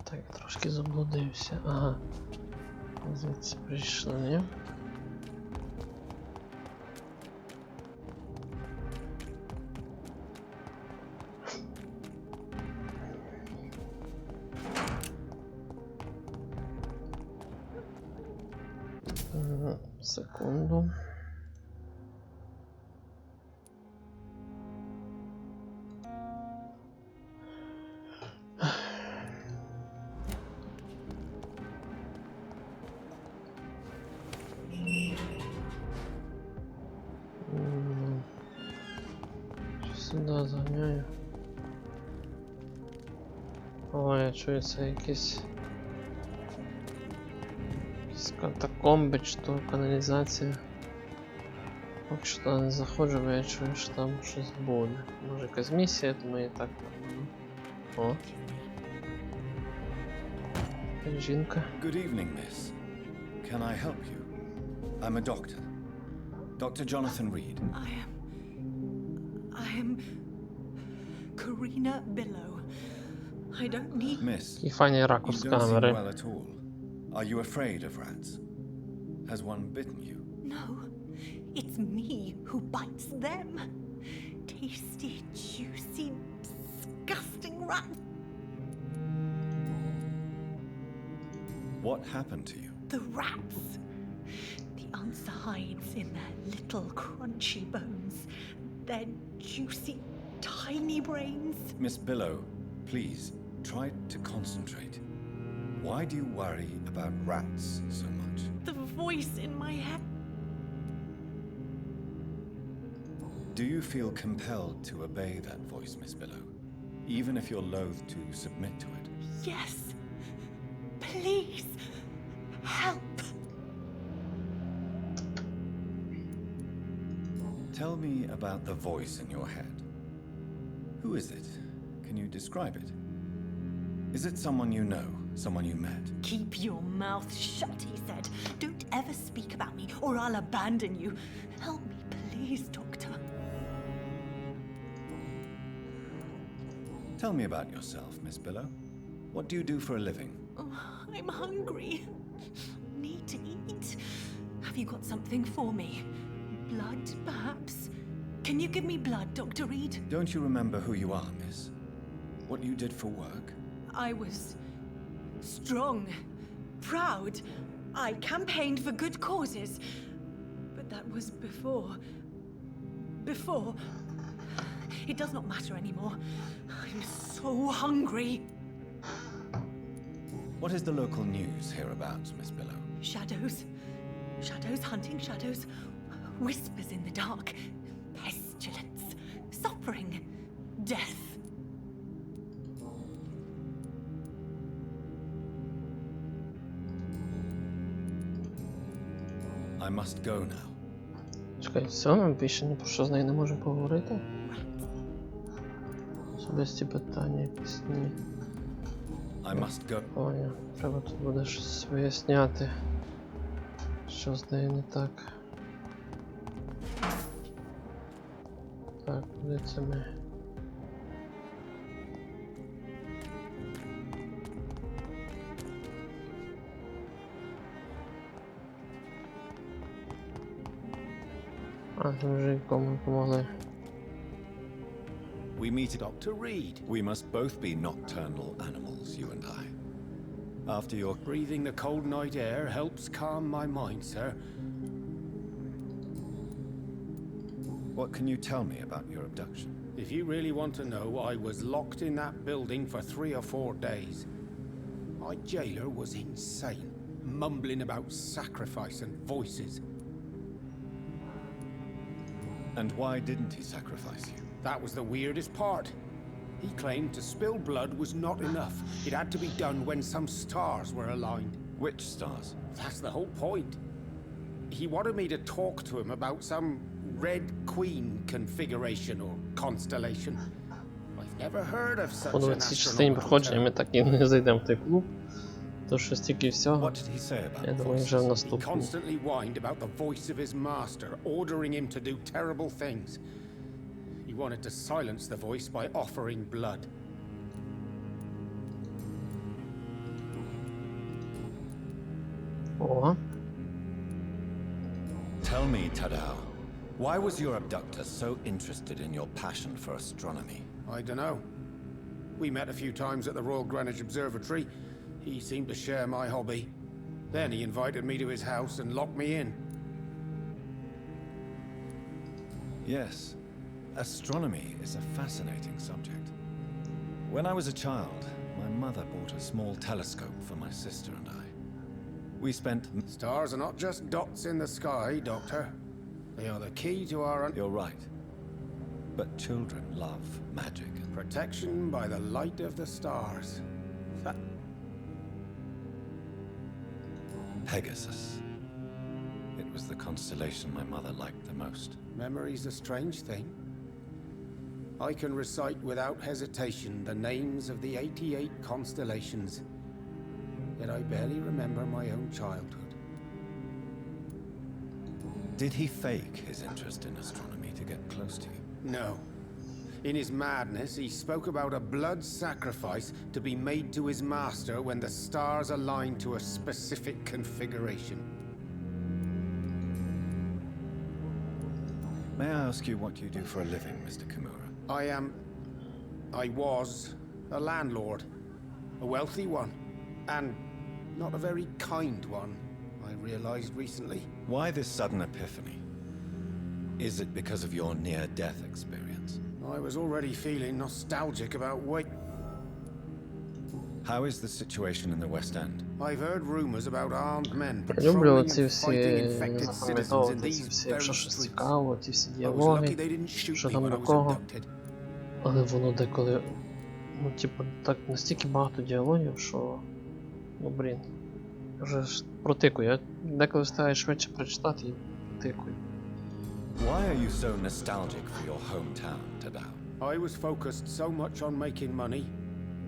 Так, трошки заблудився. Ага. Звідси прийшли. Секунду. Сюди заганяю. О, я чую, це якісь катакомби чи то каналізація. Поки що туди не заходжу, бо я чую, що там щось буде. Може якась місія, тому я так. О. Жінка. Good evening, miss. Can I help you? I'm a doctor. Dr. Jonathan Reed. I am Karina Billow. I don't need... Miss, Який файний you ракурс don't seem камери. well at all. Are you afraid of rats? Has one bitten you? No, it's me who bites them. Tasty, juicy, disgusting rats. What happened to you? The rats. The answer hides in their little crunchy bones, their juicy, tiny brains. Miss Billow, please, try to concentrate. Why do you worry about rats so much? The voice in my head. Do you feel compelled to obey that voice, Miss Billow? Even if you're loath to submit to it? Yes. Please. Help. Tell me about the voice in your head. Who is it? Can you describe it? Is it someone you know? Someone you met? Keep your mouth shut, he said. Don't ever speak about me or I'll abandon you. Help me, please, Doctor. Tell me about yourself, Miss Billow. What do you do for a living? Oh, I'm hungry. Need to eat. Have you got something for me? Blood, perhaps? Can you give me blood, Dr. Reed? Don't you remember who you are, miss? What you did for work? I was strong, proud. I campaigned for good causes. But that was before. It does not matter anymore. I'm so hungry. What is the local news hereabouts, Miss Billow? Shadows. Shadows hunting shadows. Whispers in the dark. Pestilence. Suffering. Death. I must go now. Чекай, все, ми більше ні про що з нею не можемо поговорити? Особисті питання, пісні. I must go. Поняв. Треба тут буде щось виясняти. Що з нею не так. Так, куди це ми? А, це вже кому помогли. We meet at Dr. Reed. We must both be nocturnal animals, you and I. After your... Breathing the cold night air helps calm my mind, sir. What can you tell me about your abduction? If you really want to know, I was locked in that building for 3 or 4 days. My jailer was insane, mumbling about sacrifice and voices. And why didn't he sacrifice you? That was the weirdest part. He claimed to spill blood was not enough. It had to be done when some stars were aligned. Which stars? That's the whole point. He wanted me to talk to him about some Red Queen configuration or constellation. I've never heard of such Походу, an в цій частині astronomical проходження ми term. так і не зайдемо в той клуб. То що стільки всього. What did he say about Я думаю, вже в voices? He наступному. constantly whined about the voice of his master, ordering him to do terrible things. He wanted to silence the voice by offering blood. О, Tell me, Tadao, why was your abductor so interested in your passion for astronomy? I don't know. We met a few times at the Royal Greenwich Observatory. He seemed to share my hobby. Then he invited me to his house and locked me in. Yes, astronomy is a fascinating subject. When I was a child, my mother bought a small telescope for my sister and I. We spent... Stars are not just dots in the sky, Doctor. They are the key to our You're right. But children love magic. protection by the light of the stars. That Pegasus. It was the constellation my mother liked the most. memory's a strange thing. I can recite without hesitation the names of the 88 constellations. Yet I barely remember my own childhood. Did he fake his interest in astronomy to get close to you? No. In his madness, he spoke about a blood sacrifice to be made to his master when the stars aligned to a specific configuration. May I ask you what you do for a living, Mr. Kimura? I was a landlord. A wealthy one. And not a very kind one, I realized recently. Why this sudden epiphany? Is it because of your near-death experience? I was already feeling nostalgic about How is the situation in the West End? I've heard rumors about armed men Люблю patrolling ці and всі fighting infected citizens in запам'ятовувати, ці these всі, very якщо щось streets. цікаво, ті всі I was lucky діалоги, they didn't shoot що me там when до I was кого. abducted. Але воно деколи, ну, типу, так настільки багато діалогів, що, ну, блін, вже ж протикую. Я деколи стараюсь швидше прочитати і протикую. Why are you so nostalgic for your hometown, Tadao? I was focused so much on making money,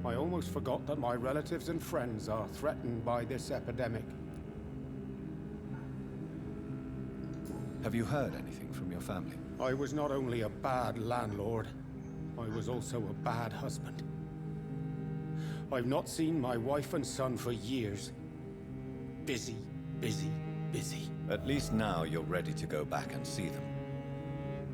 I almost forgot that my relatives and friends are threatened by this epidemic. Have you heard anything from your family? I was not only a bad landlord, I was also a bad husband. I've not seen my wife and son for years. Busy, busy, busy. At least now you're ready to go back and see them.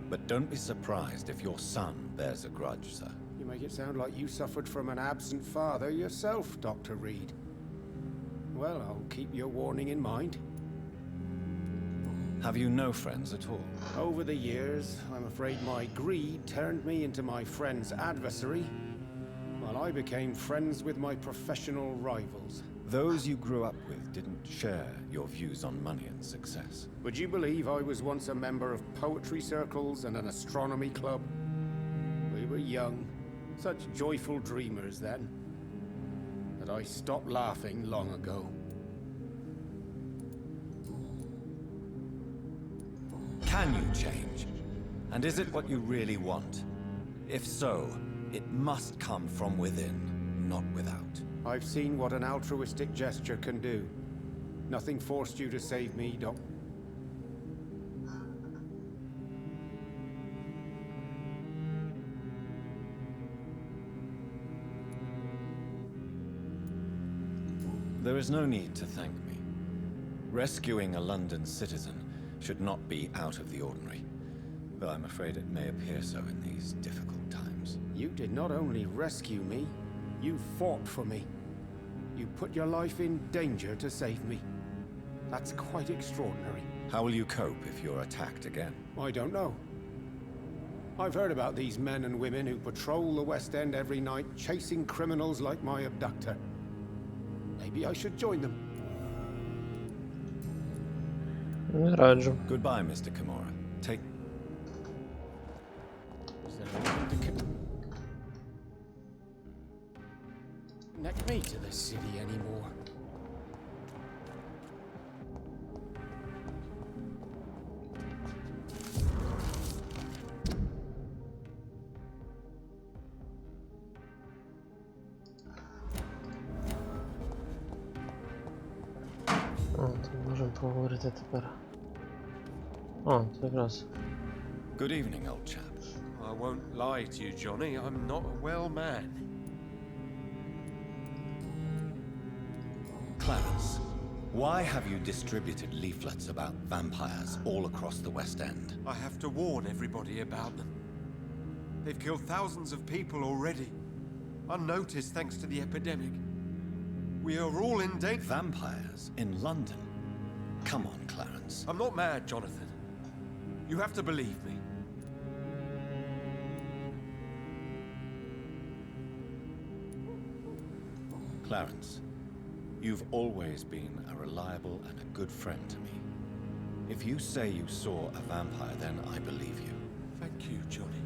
But don't be surprised if your son bears a grudge, sir. You make it sound like you suffered from an absent father yourself, Dr. Reed. Well, I'll keep your warning in mind. Have you no friends at all? Over the years, I'm afraid my greed turned me into my friend's adversary, while I became friends with my professional rivals. Those you grew up with didn't share your views on money and success. Would you believe I was once a member of poetry circles and an astronomy club? We were young, such joyful dreamers then, that I stopped laughing long ago. Can you change? And is it what you really want? If so, it must come from within, not without. I've seen what an altruistic gesture can do. Nothing forced you to save me, Doc. There is no need to thank me. Rescuing a London citizen should not be out of the ordinary, though I'm afraid it may appear so in these difficult times. You did not only rescue me, you fought for me. You put your life in danger to save me. That's quite extraordinary. How will you cope if you're attacked again? I don't know. I've heard about these men and women who patrol the West End every night, chasing criminals like my abductor. Maybe I should join them. Не раджу. Goodbye, Mr. Kimura. Take... Is there anything to connect me to the city anymore? Тут можемо поговорити тепер. О, це якраз. Good evening, old chap. I won't lie to you, Johnny. I'm not a well man. Clarence, why have you distributed leaflets about vampires all across the West End? I have to warn everybody about them. They've killed thousands of people already, unnoticed thanks to the epidemic. We are all in danger. Vampires in London? Come on, Clarence. I'm not mad, Jonathan. You have to believe me. Clarence, you've always been a reliable and a good friend to me. If you say you saw a vampire, then I believe you. Thank you, Johnny.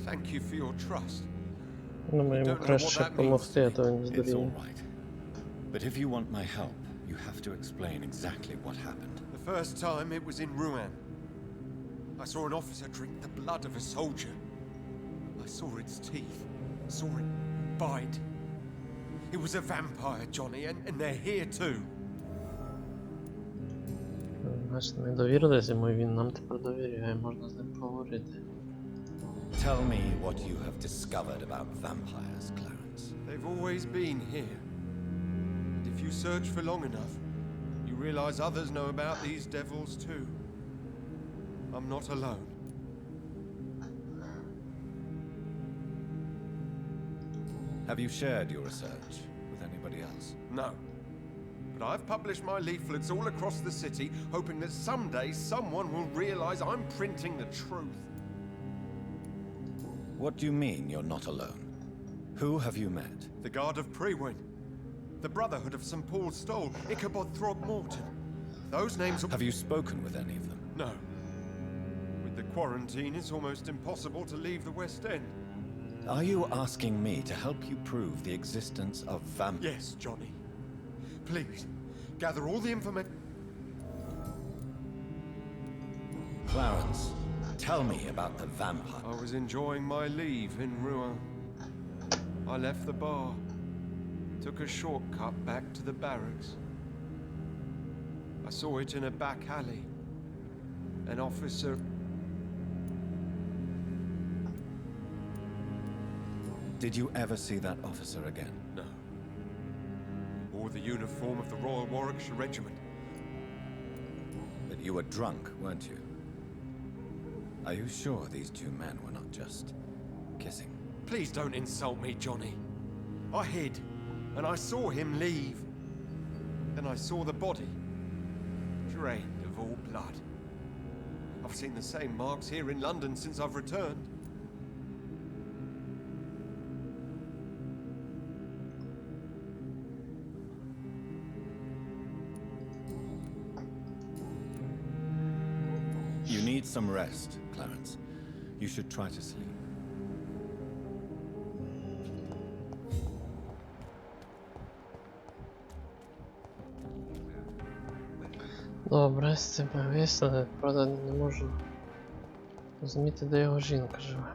Thank you for your trust. Думаю, йому краще допомогти, а то він It's здуріє. all right. But if you want my help, you have to explain exactly what happened. The first time it was in Rouen. I saw an officer drink the blood of a soldier. I saw its teeth, saw it bite. It was a vampire, Johnny, and they're here too. Значить, ми довірились йому, і він нам тепер довіряє, можна з ним поговорити. tell me what you have discovered about vampires, Clarence. They've always been here. And if you search for long enough, you realize others know about these devils too. I'm not alone. Have you shared your research with anybody else? No. But I've published my leaflets all across the city, hoping that someday someone will realize I'm printing the truth. What do you mean you're not alone? Who have you met? The Guard of Prewin, the Brotherhood of St. Paul's Stole, Ichabod Throgmorton. Those names are... Have you spoken with any of them? No. With the quarantine, it's almost impossible to leave the West End. Are you asking me to help you prove the existence of vampires? Yes, Johnny. Please, gather all the information. Clarence, tell me about the vampire. I was enjoying my leave in Rouen. I left the bar, took a shortcut back to the barracks. I saw it in a back alley. An officer... Did you ever see that officer again? No. He wore the uniform of the Royal Warwickshire Regiment. But you were drunk, weren't you? Are you sure these two men were not just kissing? Please don't insult me, Johnny. I hid, and I saw him leave. Then I saw the body, drained of all blood. I've seen the same marks here in London since I've returned. You need some rest, Clarence. You should try to sleep. Добре, з цим вияснили, правда не можу зрозуміти, де його жінка живе.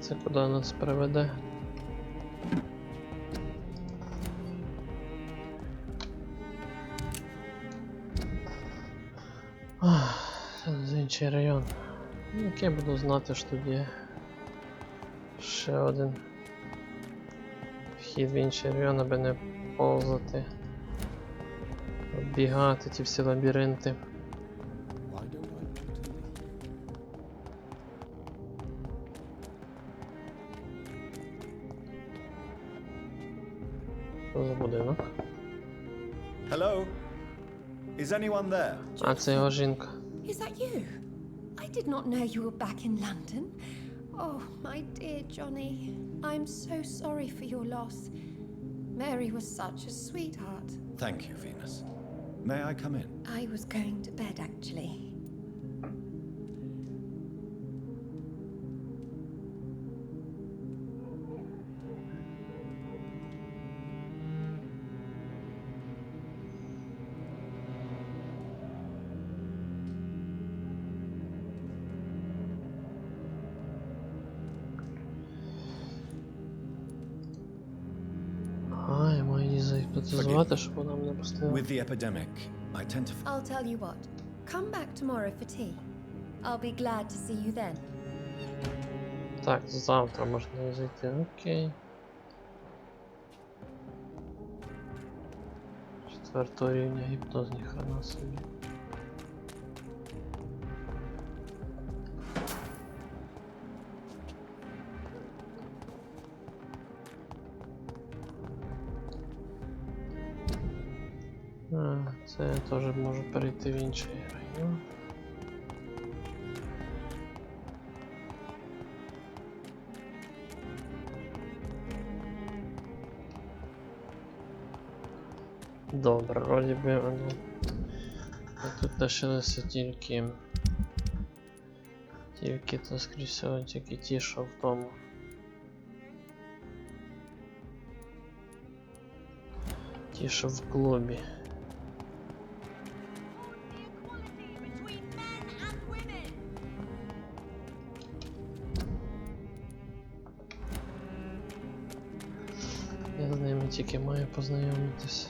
Це куди нас приведе? Це інший район. Як я буду знати, що тут є ще один вхід в інший район, аби не повзати, оббігати ті всі лабіринти. Що за будинок? Hello? Is anyone there? А, це його жінка. Is that you? I did not know you were back in London. Oh, my dear Johnny. I'm so sorry for your loss. Mary was such a sweetheart. Thank you, Venus. May I come in? I was going to bed, actually. А, я маю її зазвати, щоб вона мене пустила. With the epidemic, I tend to... I'll tell you what. Come back tomorrow for tea. I'll be glad to see you then. Так, завтра можна її зайти, окей. 4 рівня гіпноз, ніхрена собі. А, це я теж можу перейти в інший район. Добре, вроді би воно. А тут лишилося тільки то скоріше всього, тільки ті, що в тому. Ті, що в клубі. Я з ними тільки маю познайомитись.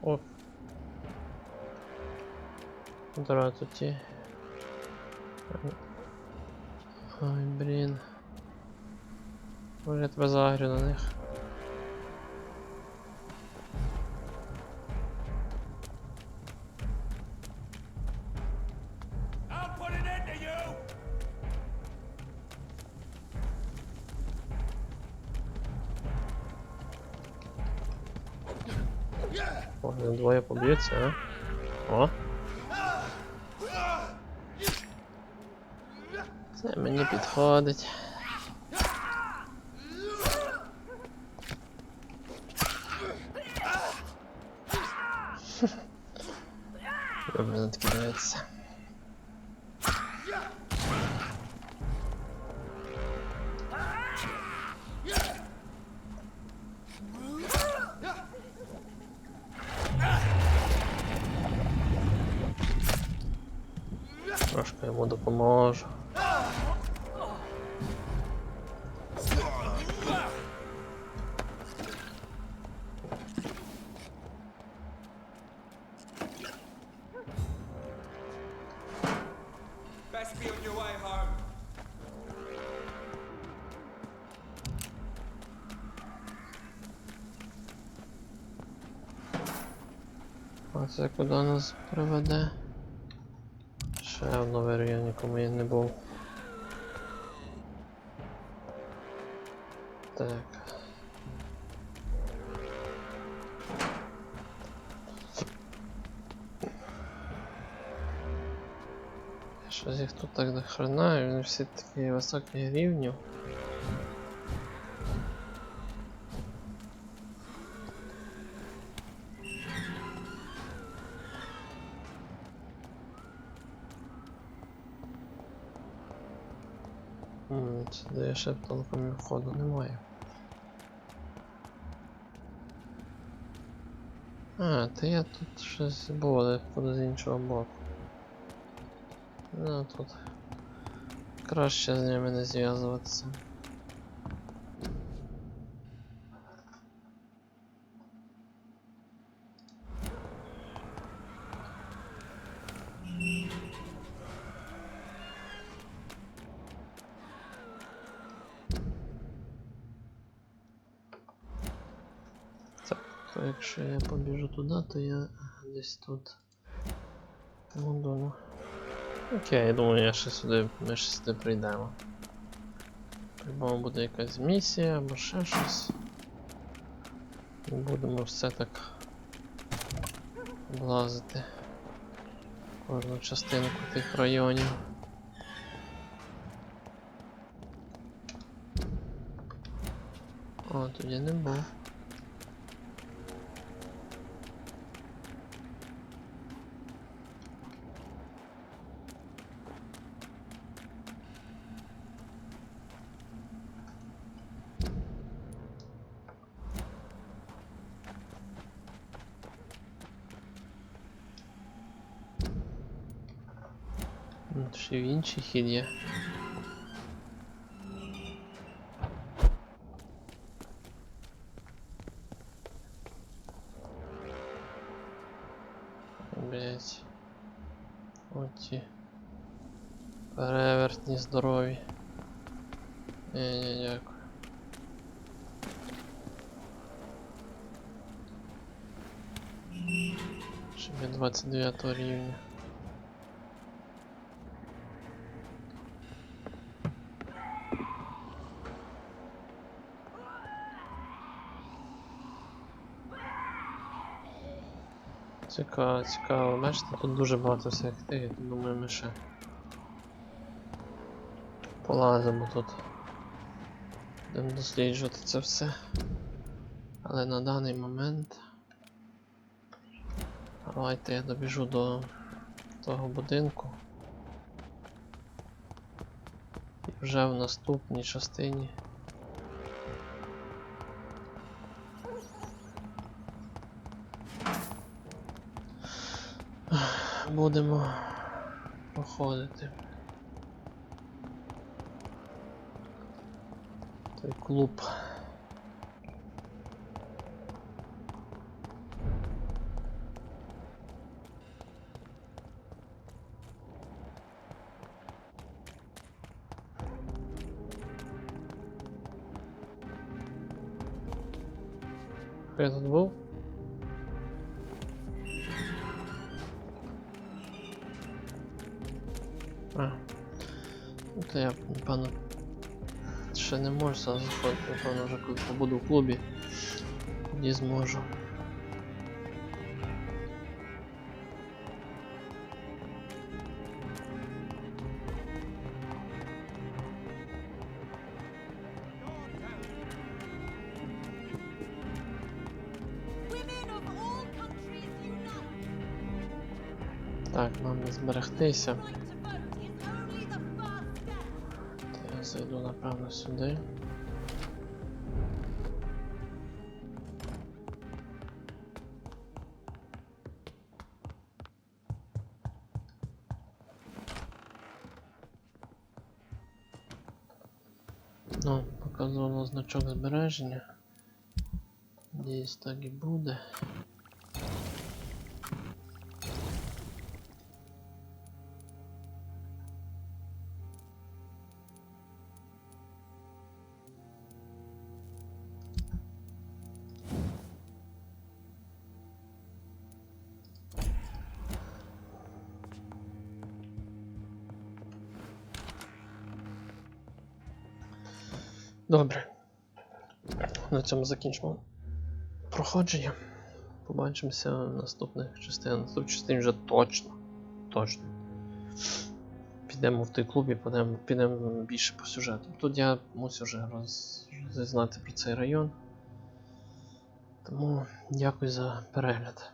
О. Здравствуйте. Ой, блін. Може я тебе загрю на них. О, вони двоє поб'ються, а? О! Це мені підходить. Люблю на такі дивитися. Трошки йому допоможу. Best be on your way home. А це куди нас приведе? Ще в новий район, якому я не був. Так. Щось їх тут так дохрена, і вони всі такі високих рівнів. Сюди ще толком входу немає. А, та я тут щось був, але буду з іншого боку. Ну тут краще з ними не зв'язуватися. То якщо я побіжу туди, то я десь тут буду. Окей, я думаю, ми ще сюди прийдемо. По-любому буде якась місія або ще щось. І будемо все так облазити кожну частинку тих районів. О, тут я не був. Ще в інший хід є. Блять. Оті. Перевертні здорові. Ні, дякую. Ще від 29 рівня. Цікаво, цікаво. Бачите, тут дуже багато всяких тих, я думаю, ми ще полазимо тут. Будемо досліджувати це все. Але на даний момент давайте я добіжу до того будинку. І вже в наступній частині будемо проходити. Той клуб. Я тут був? А. Ну то я, напевно, ще не можу зараз заходити, напевно, вже коли побуду в клубі, тоді зможу. Так, нам не зберегтися. То я зайду, напевно, сюди. Ну, показувало значок збереження. Надіюсь, так і буде. Добре. На цьому закінчимо проходження. Побачимося в наступних частинах. В наступній частині вже точно. Підемо в той клуб і підемо більше по сюжету. Тут я мусив вже знати про цей район. Тому дякую за перегляд.